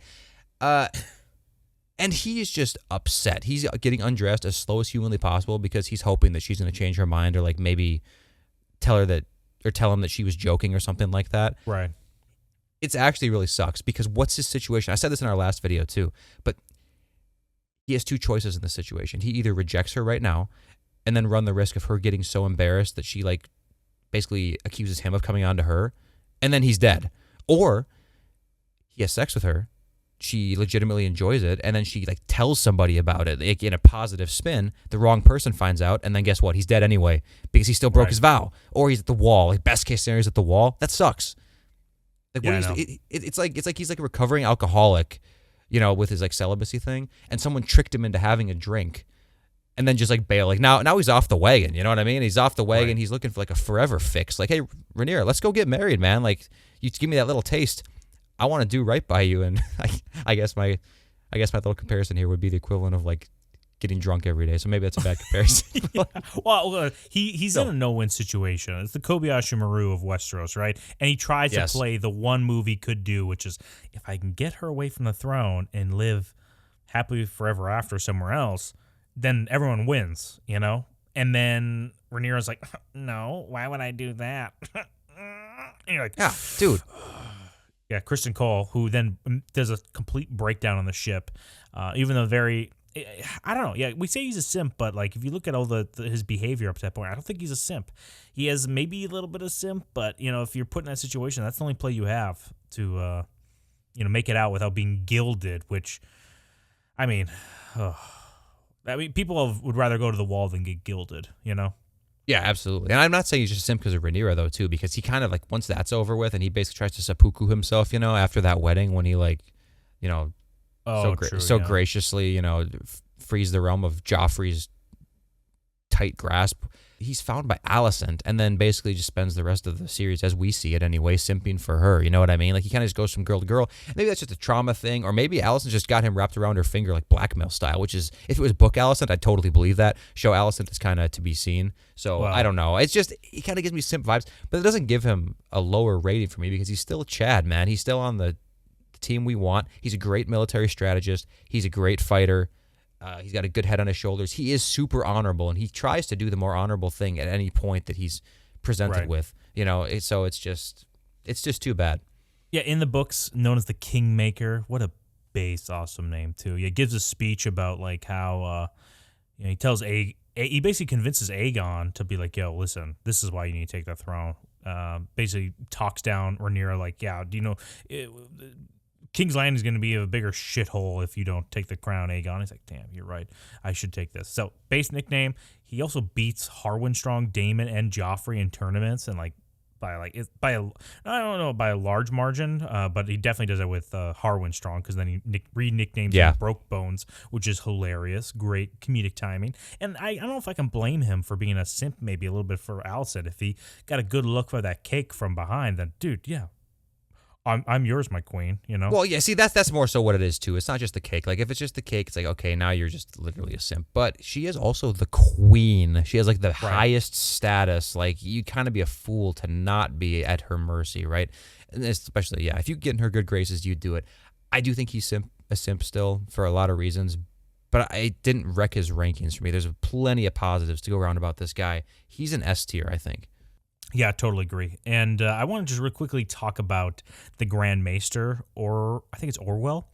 And he is just upset. He's getting undressed as slow as humanly possible because he's hoping that she's going to change her mind or like maybe tell him that she was joking or something like that. Right. It's actually really sucks because what's his situation? I said this in our last video too, but he has 2 choices in this situation. He either rejects her right now and then run the risk of her getting so embarrassed that she like basically accuses him of coming on to her, and then he's dead. Or he has sex with her, she legitimately enjoys it, and then she like tells somebody about it like, in a positive spin. The wrong person finds out, and then guess what? He's dead anyway because he still broke his vow. Or he's at the wall. Like best case scenario is at the wall. That sucks. Like it's like he's like a recovering alcoholic, you know, with his like celibacy thing, and someone tricked him into having a drink, and then just like bail. Like now he's off the wagon. You know what I mean? He's off the wagon. He's looking for like a forever fix. Like, hey, Rhaenyra, let's go get married, man. Like you give me that little taste. I want to do right by you, and I guess my little comparison here would be the equivalent of like getting drunk every day. So maybe that's a bad comparison. Well, he's in a no-win situation. It's the Kobayashi Maru of Westeros, right? And he tries to play the one move he could do, which is if I can get her away from the throne and live happily forever after somewhere else, then everyone wins, you know. And then Rhaenyra's like, no, why would I do that? And you're like, yeah, dude. Yeah, Kristen Cole, who then does a complete breakdown on the ship, even though I don't know. Yeah, we say he's a simp, but like if you look at all his behavior up to that point, I don't think he's a simp. He has maybe a little bit of simp, but you know, if you're put in that situation, that's the only play you have to, make it out without being gilded. Which, I mean, people would rather go to the wall than get gilded. You know. Yeah, absolutely. And I'm not saying he's just a simp because of Rhaenyra, though, too, because he kind of, like, once that's over with, and he basically tries to seppuku himself, you know, after that wedding when he, like, you know, graciously, you know, frees the realm of Joffrey's tight grasp. He's found by Alicent and then basically just spends the rest of the series, as we see it anyway, simping for her. You know what I mean? Like, he kind of just goes from girl to girl. Maybe that's just a trauma thing, or maybe Alicent just got him wrapped around her finger like blackmail style, which is, if it was book Alicent, I'd totally believe that. Show Alicent is kind of to be seen. So, I don't know. It's just, he kind of gives me simp vibes, but it doesn't give him a lower rating for me because he's still Chad, man. He's still on the team we want. He's a great military strategist. He's a great fighter. He's got a good head on his shoulders. He is super honorable, and he tries to do the more honorable thing at any point that he's presented with. You know, so it's just too bad. Yeah, in the books, known as the Kingmaker. What a base, awesome name too. He gives a speech about like how he tells he basically convinces Aegon to be like, yo, listen, this is why you need to take the throne. Basically talks down Rhaenyra like, yeah, do you know? King's Landing is going to be a bigger shithole if you don't take the crown, Aegon. He's like, damn, you're right. I should take this. So, base nickname. He also beats Harwin Strong, Daemon, and Joffrey in tournaments, and like by a large margin, but he definitely does it with Harwin Strong because then he re-nicknames him Broke Bones, which is hilarious. Great comedic timing. And I don't know if I can blame him for being a simp, maybe a little bit for Alicent. If he got a good look for that cake from behind, then dude, yeah. I'm yours, my queen, you know? Well, yeah, see, that's more so what it is, too. It's not just the cake. Like, if it's just the cake, it's like, okay, now you're just literally a simp. But she is also the queen. She has, like, the highest status. Like, you'd kind of be a fool to not be at her mercy, right? And especially, yeah, if you get in her good graces, you'd do it. I do think he's a simp still for a lot of reasons, but I didn't wreck his rankings for me. There's plenty of positives to go around about this guy. He's an S tier, I think. Yeah, totally agree. And I want to just real quickly talk about the Grand Maester, or I think it's Orwell,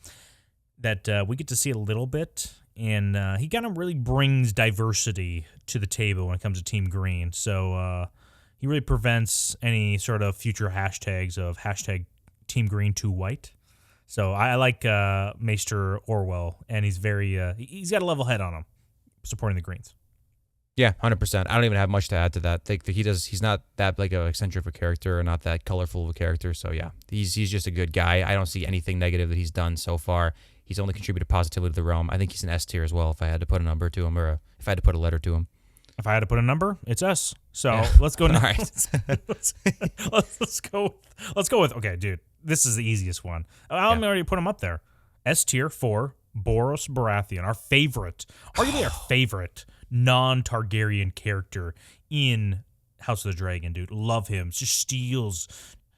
that we get to see a little bit. And he kind of really brings diversity to the table when it comes to Team Green. So he really prevents any sort of future hashtags of hashtag Team Green too white. So I like Maester Orwell, and he's he's got a level head on him, supporting the Greens. Yeah, 100%. I don't even have much to add to that. He's not that like a eccentric of a character or not that colorful of a character. So yeah, he's just a good guy. I don't see anything negative that he's done so far. He's only contributed positively to the realm. I think he's an S tier as well. If I had to put a number to him, or if I had to put a letter to him. If I had to put a number, it's S. So let's go. All right. let's go. Let's go with. Okay, dude. This is the easiest one. I'm already put him up there. S tier for Boros Baratheon, our favorite, arguably our favorite non-Targaryen character in House of the Dragon, dude. Love him. Just steals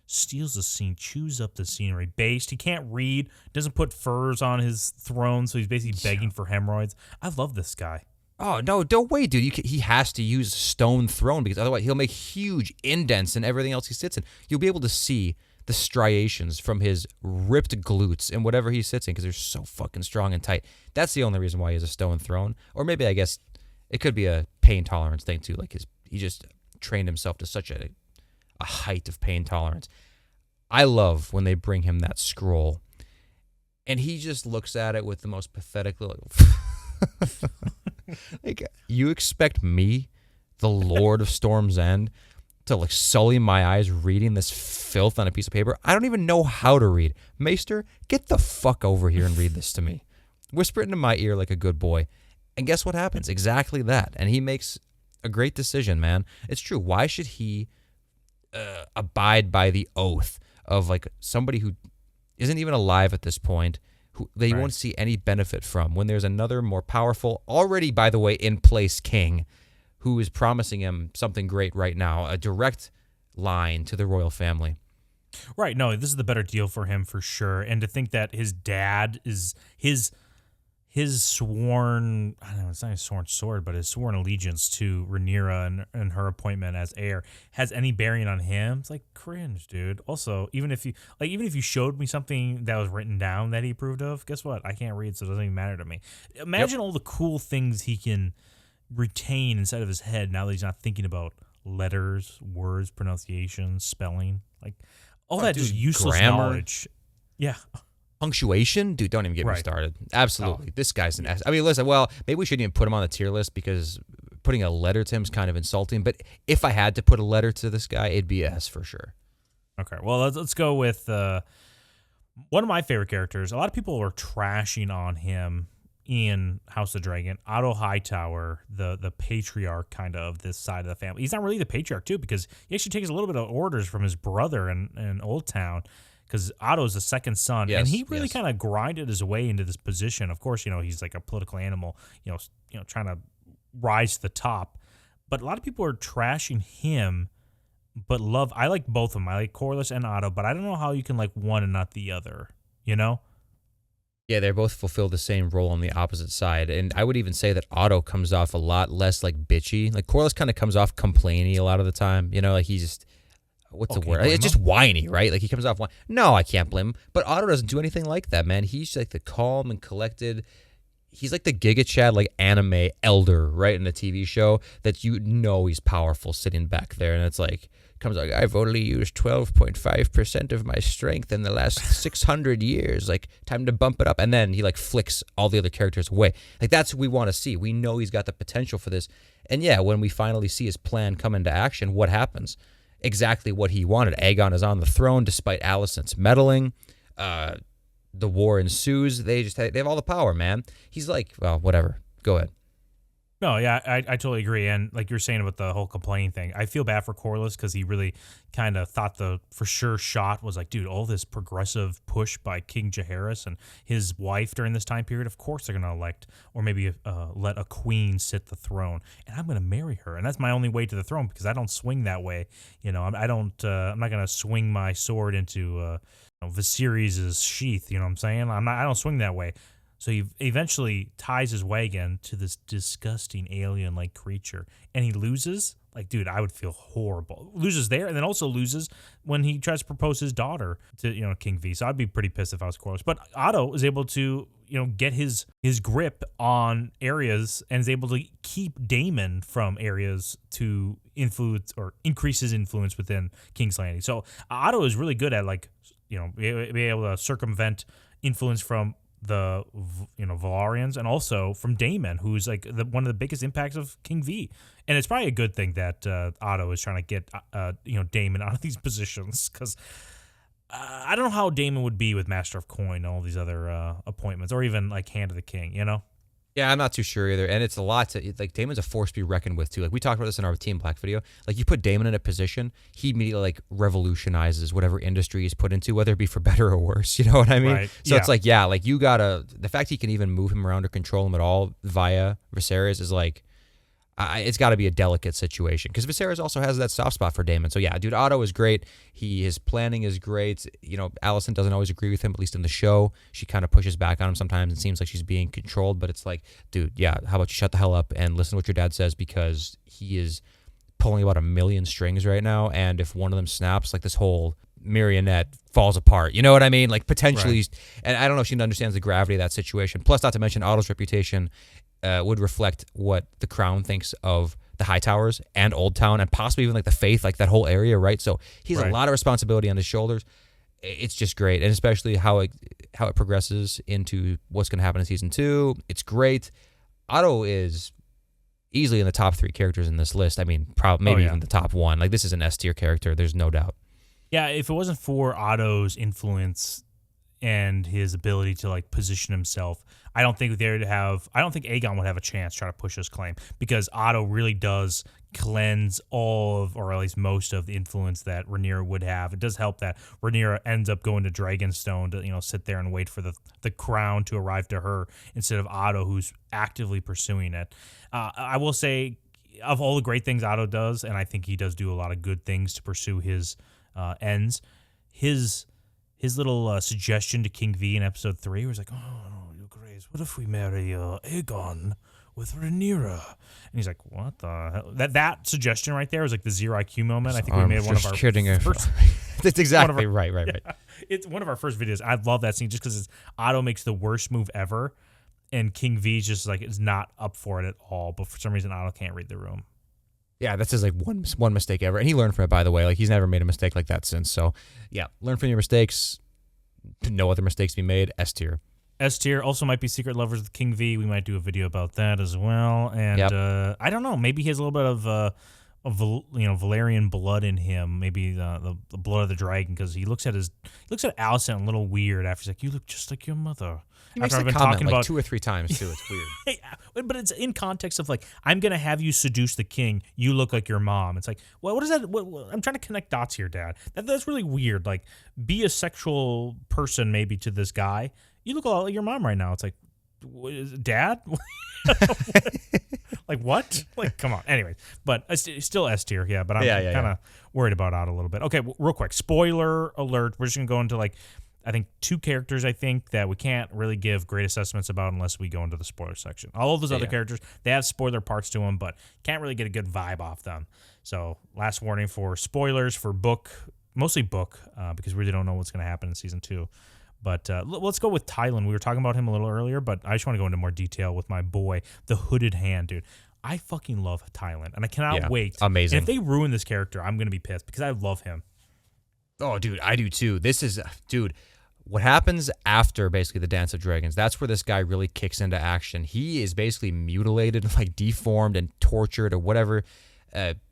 the scene, chews up the scenery. Based. He can't read, doesn't put furs on his throne, so he's basically begging for hemorrhoids. I love this guy. Oh, no, don't wait, dude. He has to use a stone throne because otherwise he'll make huge indents in everything else he sits in. You'll be able to see the striations from his ripped glutes and whatever he sits in because they're so fucking strong and tight. That's the only reason why he has a stone throne. Or maybe, I guess, it could be a pain tolerance thing too. Like he just trained himself to such a height of pain tolerance. I love when they bring him that scroll, and he just looks at it with the most pathetic little. Like, you expect me, the Lord of Storm's End, to like sully my eyes reading this filth on a piece of paper? I don't even know how to read. Maester, get the fuck over here and read this to me. Whisper it into my ear like a good boy. And guess what happens? Exactly that. And he makes a great decision, man. It's true. Why should he abide by the oath of like somebody who isn't even alive at this point, who they won't see any benefit from, when there's another more powerful, already, by the way, in place king who is promising him something great right now, a direct line to the royal family. Right. No, this is the better deal for him for sure. And to think that his dad is his sworn, I don't know, it's not his sworn sword, but his sworn allegiance to Rhaenyra and her appointment as heir has any bearing on him. It's like cringe, dude. Also, even if you showed me something that was written down that he approved of, guess what? I can't read, so it doesn't even matter to me. Imagine all the cool things he can retain inside of his head now that he's not thinking about letters, words, pronunciation, spelling, like all that just useless grammar, knowledge. Yeah. Punctuation? Dude, don't even get me started. Absolutely. This guy's an ass. I mean, listen, well, maybe we shouldn't even put him on the tier list because putting a letter to him is kind of insulting. But if I had to put a letter to this guy, it'd be S for sure. Okay, well, let's go with one of my favorite characters. A lot of people are trashing on him in House of Dragon. Otto Hightower, the patriarch kind of this side of the family. He's not really the patriarch, too, because he actually takes a little bit of orders from his brother in Old Town, because Otto's the second son, and he really kind of grinded his way into this position. Of course, he's like a political animal, trying to rise to the top. But a lot of people are trashing him, but I like both of them. I like Corlys and Otto, but I don't know how you can like one and not the other, Yeah, they both fulfill the same role on the opposite side. And I would even say that Otto comes off a lot less like bitchy. Like Corlys kind of comes off complainy a lot of the time, like he's just... What's the word? It's just whiny, right? Like he comes off whiny. No, I can't blame him. But Otto doesn't do anything like that, man. He's like the calm and collected. He's like the Giga Chad, like anime elder, right, in a TV show that he's powerful sitting back there. And it's like, comes like, I've only used 12.5% of my strength in the last 600 years. Like, time to bump it up. And then he like flicks all the other characters away. Like, that's what we want to see. We know he's got the potential for this. And yeah, when we finally see his plan come into action, what happens? Exactly what he wanted. Aegon is on the throne despite Alicent's meddling. The war ensues. They have all the power, man. He's like, well, whatever. Go ahead. No, yeah, I totally agree. And like you're saying about the whole complaining thing, I feel bad for Corlys because he really kind of thought the for sure shot was like, dude, all this progressive push by King Jaehaerys and his wife during this time period, of course they're going to elect or maybe let a queen sit the throne. And I'm going to marry her. And that's my only way to the throne because I don't swing that way. I'm not going to swing my sword into Viserys' sheath. You know what I'm saying? I don't swing that way. So he eventually ties his wagon to this disgusting alien-like creature, and he loses. Like, dude, I would feel horrible. Loses there, and then also loses when he tries to propose his daughter to King V. So I'd be pretty pissed if I was Corlys. But Otto is able to get his grip on areas and is able to keep Daemon from areas to influence or increase his influence within King's Landing. So Otto is really good at being able to circumvent influence from the Velaryons and also from Daemon, who's like one of the biggest impacts of King V. And it's probably a good thing that Otto is trying to get Daemon out of these positions because I don't know how Daemon would be with Master of Coin and all these other appointments or even like Hand of the King, Yeah, I'm not too sure either. And it's a lot to, like, Daemon's a force to be reckoned with, too. Like, we talked about this in our Team Black video. Like, you put Daemon in a position, he immediately, like, revolutionizes whatever industry he's put into, whether it be for better or worse. You know what I mean? Right. So it's like, yeah, like, you gotta, the fact he can even move him around or control him at all via Viserys is like, it's got to be a delicate situation because Viserys also has that soft spot for Daemon. So yeah, dude, Otto is great. His planning is great. Alicent doesn't always agree with him, at least in the show. She kind of pushes back on him sometimes and seems like she's being controlled. But it's like, dude, yeah, how about you shut the hell up and listen to what your dad says because he is pulling about 1 million strings right now. And if one of them snaps, like this whole marionette falls apart. You know what I mean? Like potentially, right. And I don't know if she understands the gravity of that situation. Plus, not to mention Otto's reputation would reflect what the crown thinks of the Hightowers and Old Town, and possibly even like the Faith, like that whole area, right? So he has a lot of responsibility on his shoulders. It's just great, and especially how it progresses into what's going to happen in season 2. It's great. Otto is easily in the top 3 characters in this list. I mean, maybe even the top 1. Like, this is an S tier character. There's no doubt. Yeah, if it wasn't for Otto's influence and his ability to like position himself, I don't think Aegon would have a chance to try to push his claim, because Otto really does cleanse all of, or at least most of, the influence that Rhaenyra would have. It does help that Rhaenyra ends up going to Dragonstone to sit there and wait for the crown to arrive to her instead of Otto, who's actively pursuing it. I will say, of all the great things Otto does, and I think he does do a lot of good things to pursue his ends, his little suggestion to King V in episode 3 was like, "Oh, Your Grace, what if we marry Aegon with Rhaenyra?" And he's like, "What the hell?" That suggestion right there was like the zero IQ moment. I think we made one of our first. That's exactly right. It's one of our first videos. I love that scene just because Otto makes the worst move ever, and King V just like is not up for it at all. But for some reason, Otto can't read the room. Yeah, that's his like one mistake ever, and he learned from it, by the way. Like, he's never made a mistake like that since. So yeah, learn from your mistakes. No other mistakes to be made. S tier. S tier also might be Secret Lovers with King V. We might do a video about that as well. And I don't know, maybe he has a little bit of Velaryon blood in him. Maybe the blood of the dragon, because he looks at Alicent a little weird after he's like, "You look just like your mother." He makes that comment like 2 or 3 times too. It's weird. Yeah, but it's in context of like, "I'm gonna have you seduce the king. You look like your mom." It's like, well, what is that? What, I'm trying to connect dots here, Dad. That's really weird. Like, be a sexual person maybe to this guy. You look a lot like your mom right now. It's like, Dad? Like, what? Like, come on. Anyways, but still S tier, yeah. But I'm kind of worried about Otto a little bit. Okay, real quick. Spoiler alert. We're just going to go into, like, I think 2 characters, I think, that we can't really give great assessments about unless we go into the spoiler section. All of those other characters, they have spoiler parts to them, but can't really get a good vibe off them. So, last warning for spoilers for mostly book, because we really don't know what's going to happen in season 2. But let's go with Tylan. We were talking about him a little earlier, but I just want to go into more detail with my boy, the Hooded Hand, dude. I fucking love Tylan, and I cannot wait. Amazing. And if they ruin this character, I'm going to be pissed, because I love him. Oh, dude, I do too. This is, dude, what happens after basically the Dance of Dragons, that's where this guy really kicks into action. He is basically mutilated, like deformed and tortured or whatever,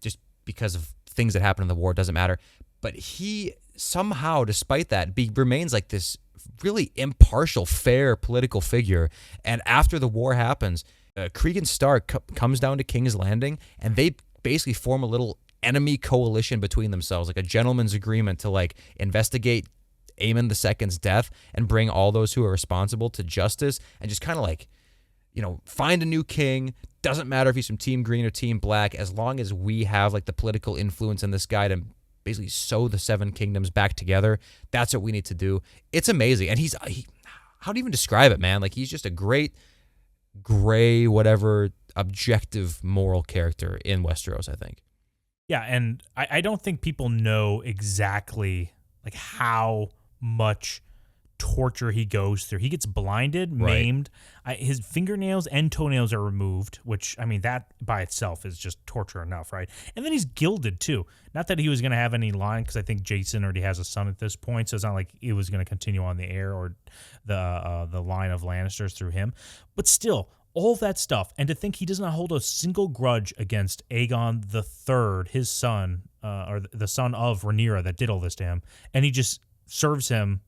just because of things that happen in the war. It doesn't matter. But he somehow, despite that, remains like this really impartial, fair political figure. And after the war happens, Cregan Stark comes down to King's Landing, and they basically form a little enemy coalition between themselves, like a gentleman's agreement to like investigate Aemond II's death and bring all those who are responsible to justice, and just kind of like, find a new king. Doesn't matter if he's from Team Green or Team Black, as long as we have like the political influence in this guy to basically sew the 7 kingdoms back together. That's what we need to do. It's amazing. And how do you even describe it, man? Like, he's just a great gray, whatever, objective moral character in Westeros, I think. Yeah, and I don't think people know exactly like how much torture he goes through. He gets blinded, maimed. His fingernails and toenails are removed, which, I mean, that by itself is just torture enough, right? And then he's gilded, too. Not that he was going to have any line, because I think Jason already has a son at this point, so it's not like it was going to continue on the air or the line of Lannisters through him. But still, all of that stuff, and to think he does not hold a single grudge against Aegon III, his son, or the son of Rhaenyra that did all this to him, and he just serves him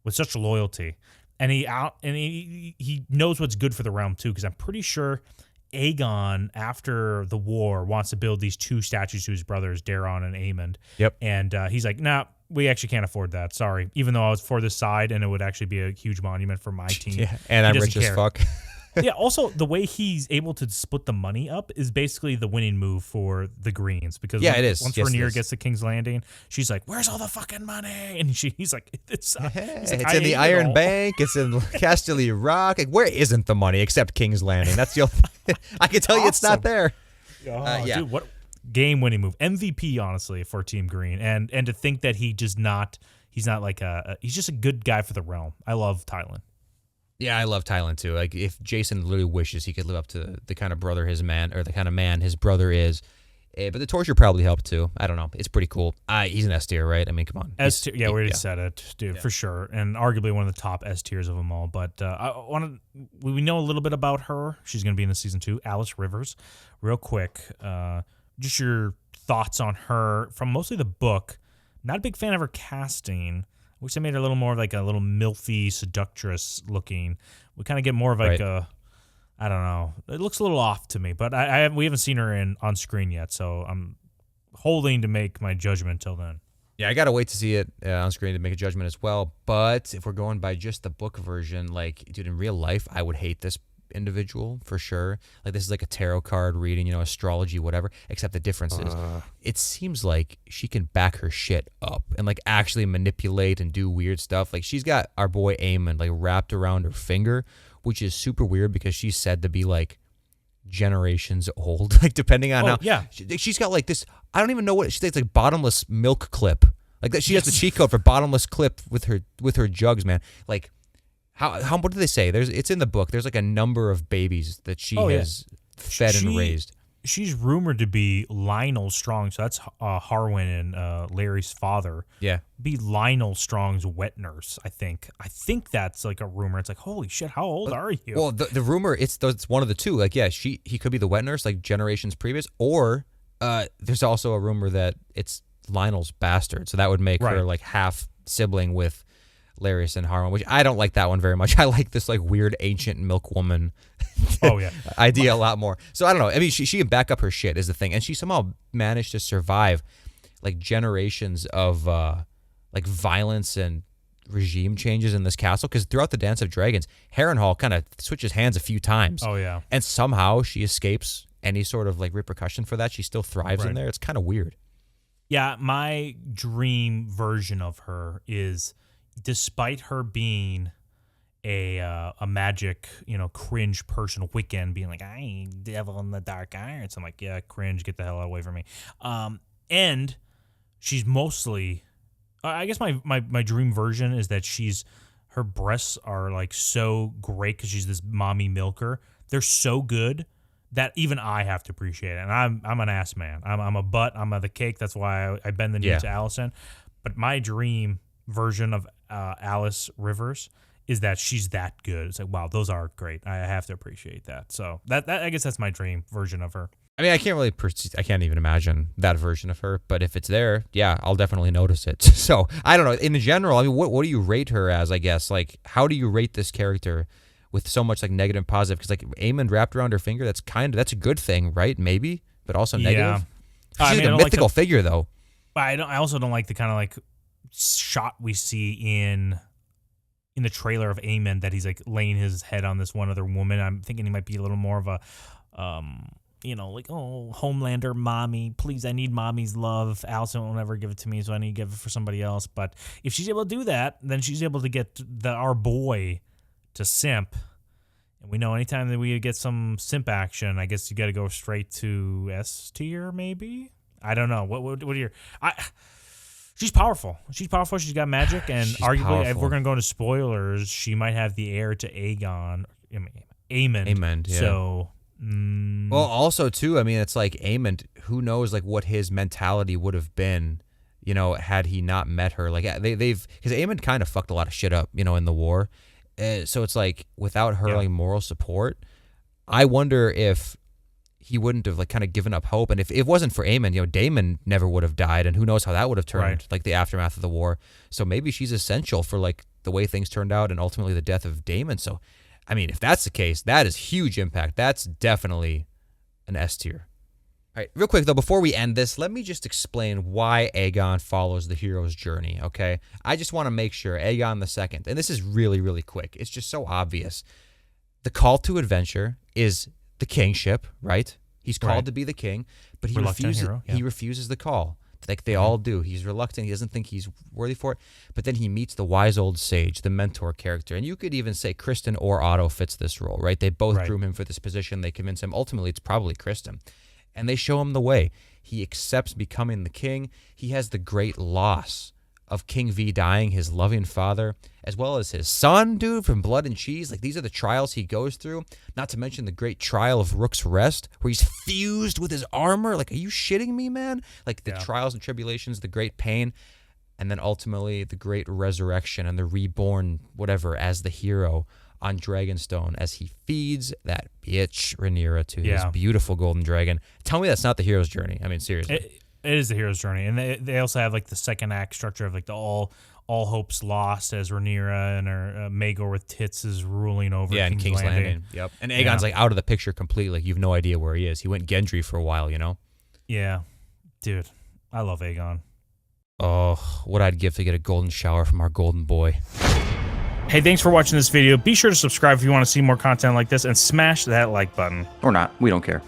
with such loyalty, and he knows what's good for the realm too, because I'm pretty sure Aegon, after the war, wants to build these 2 statues to his brothers, Daeron and Aemond. Yep. And he's like, "Nah, we actually can't afford that. Sorry." Even though I was for this side, and it would actually be a huge monument for my team. Yeah, and I'm rich as fuck. Yeah, also, the way he's able to split the money up is basically the winning move for the Greens. Because it is. Once Rhaenyra gets to King's Landing, she's like, "Where's all the fucking money?" And he's like, "It's in the Iron Bank. It's in Casterly Rock. Like, where isn't the money except King's Landing? That's the only I can tell you it's not there." Dude, what game-winning move. MVP, honestly, for Team Green. And to think that he's not like he's just a good guy for the realm. I love Tylan. Yeah, I love Thailand too. Like if Jason literally wishes he could live up to the kind of brother his man or the kind of man his brother is. But the torture probably helped too. I don't know. It's pretty cool. He's an S tier, right? I mean, come on. S tier, yeah, we already said it, dude, for sure, and arguably one of the top S tiers of them all. But we know a little bit about her. She's going to be in the season 2. Alice Rivers, real quick, just your thoughts on her from mostly the book. Not a big fan of her casting. Wish they made her a little more like a little milfy, seductress looking. We kind of get more of like a, I don't know. It looks a little off to me, but we haven't seen her on screen yet, so I'm holding to make my judgment till then. Yeah, I gotta wait to see it on screen to make a judgment as well. But if we're going by just the book version, like, dude, in real life, I would hate this individual for sure. Like, this is like a tarot card reading, you know, astrology, whatever. Except the difference is, it seems like she can back her shit up and like actually manipulate and do weird stuff. Like, she's got our boy Aemond like wrapped around her finger, which is super weird because she's said to be like generations old, like depending on how. Yeah, she's got like this. I don't even know what she thinks, like bottomless milk clip. Like that, she has the cheat code for bottomless clip with her jugs, man. Like. How what do they say? It's in the book. There's like a number of babies that she has fed and raised. She's rumored to be Lionel Strong, so that's Harwin and Larry's father. Yeah, be Lionel Strong's wet nurse. I think that's like a rumor. It's like, holy shit, how old are you? Well, the rumor it's one of the two. Like, yeah, he could be the wet nurse, like generations previous, or there's also a rumor that it's Lionel's bastard. So that would make her like half sibling with Larys and Harwin, which I don't like that one very much. I like this like weird ancient milk woman idea a lot more. So I don't know. I mean, she can back up her shit is the thing, and she somehow managed to survive like generations of like violence and regime changes in this castle. Because throughout the Dance of Dragons, Harrenhal kind of switches hands a few times. Oh yeah, and somehow she escapes any sort of like repercussion for that. She still thrives in there. It's kind of weird. Yeah, my dream version of her is, despite her being a magic, cringe person, Wiccan, being like, I ain't devil in the dark irons. I'm like, yeah, cringe, get the hell away from me. And she's mostly, I guess my dream version is that her breasts are like so great because she's this mommy milker. They're so good that even I have to appreciate it. And I'm an ass man. I'm a butt. I'm the cake. That's why I bend the knee to Alicent. But my dream version of Alice Rivers is that she's that good. It's like, wow, those are great. I have to appreciate that. So that I guess that's my dream version of her. I mean, I can't even imagine that version of her. But if it's there, yeah, I'll definitely notice it. So I don't know. In general, I mean, what do you rate her as? I guess like, how do you rate this character with so much like negative and positive? Because like Aemond wrapped around her finger, that's a good thing, right? Maybe, but also negative. She's like a mythical figure, though. I also don't like the kind of like shot we see in the trailer of Aemond that he's like laying his head on this one other woman. I'm thinking he might be a little more of a like, oh, Homelander mommy, please, I need mommy's love. Alicent will never give it to me, so I need to give it for somebody else. But if she's able to do that, then she's able to get our boy to simp. And we know anytime that we get some simp action, I guess you got to go straight to S tier, maybe. I don't know. What are your? She's powerful. She's powerful. She's got magic, and arguably, powerful. If we're gonna go into spoilers, she might have the heir to Aemond. Aemond. Yeah. So. Well, also too, I mean, it's like Aemond. Who knows, like what his mentality would have been, had he not met her. Like they've because Aemond kind of fucked a lot of shit up, in the war. So it's like without her like moral support, I wonder if he wouldn't have like kind of given up hope. And if it wasn't for Aemond, Daemon never would have died, and who knows how that would have turned, like the aftermath of the war. So maybe she's essential for like the way things turned out and ultimately the death of Daemon. So, I mean, if that's the case, that is huge impact. That's definitely an S tier. All right, real quick though, before we end this, let me just explain why Aegon follows the hero's journey, okay? I just want to make sure, Aegon II, and this is really, really quick. It's just so obvious. The call to adventure is the kingship, right? He's called to be the king, but he refuses the call. Like they all do. He's reluctant. He doesn't think he's worthy for it. But then he meets the wise old sage, the mentor character. And you could even say Kristen or Otto fits this role, right? They both groom him for this position. They convince him. Ultimately, it's probably Kristen. And they show him the way. He accepts becoming the king. He has the great loss of King V dying, his loving father, as well as his son, dude, from Blood and Cheese. Like, these are the trials he goes through. Not to mention the great trial of Rook's Rest, where he's fused with his armor. Like, are you shitting me, man? Like, the trials and tribulations, the great pain, and then ultimately the great resurrection and the reborn, whatever, as the hero on Dragonstone as he feeds that bitch Rhaenyra to his beautiful golden dragon. Tell me that's not the hero's journey. I mean, seriously. It is the hero's journey. And they also have like the second act structure of like the all hopes lost as Rhaenyra and her Maegor with tits is ruling over King's Landing. Yep. And Aegon's like out of the picture completely. Like, you have no idea where he is. He went Gendry for a while, you know? Yeah. Dude, I love Aegon. Oh, what I'd give to get a golden shower from our golden boy. Hey, thanks for watching this video. Be sure to subscribe if you want to see more content like this and smash that like button. Or not. We don't care.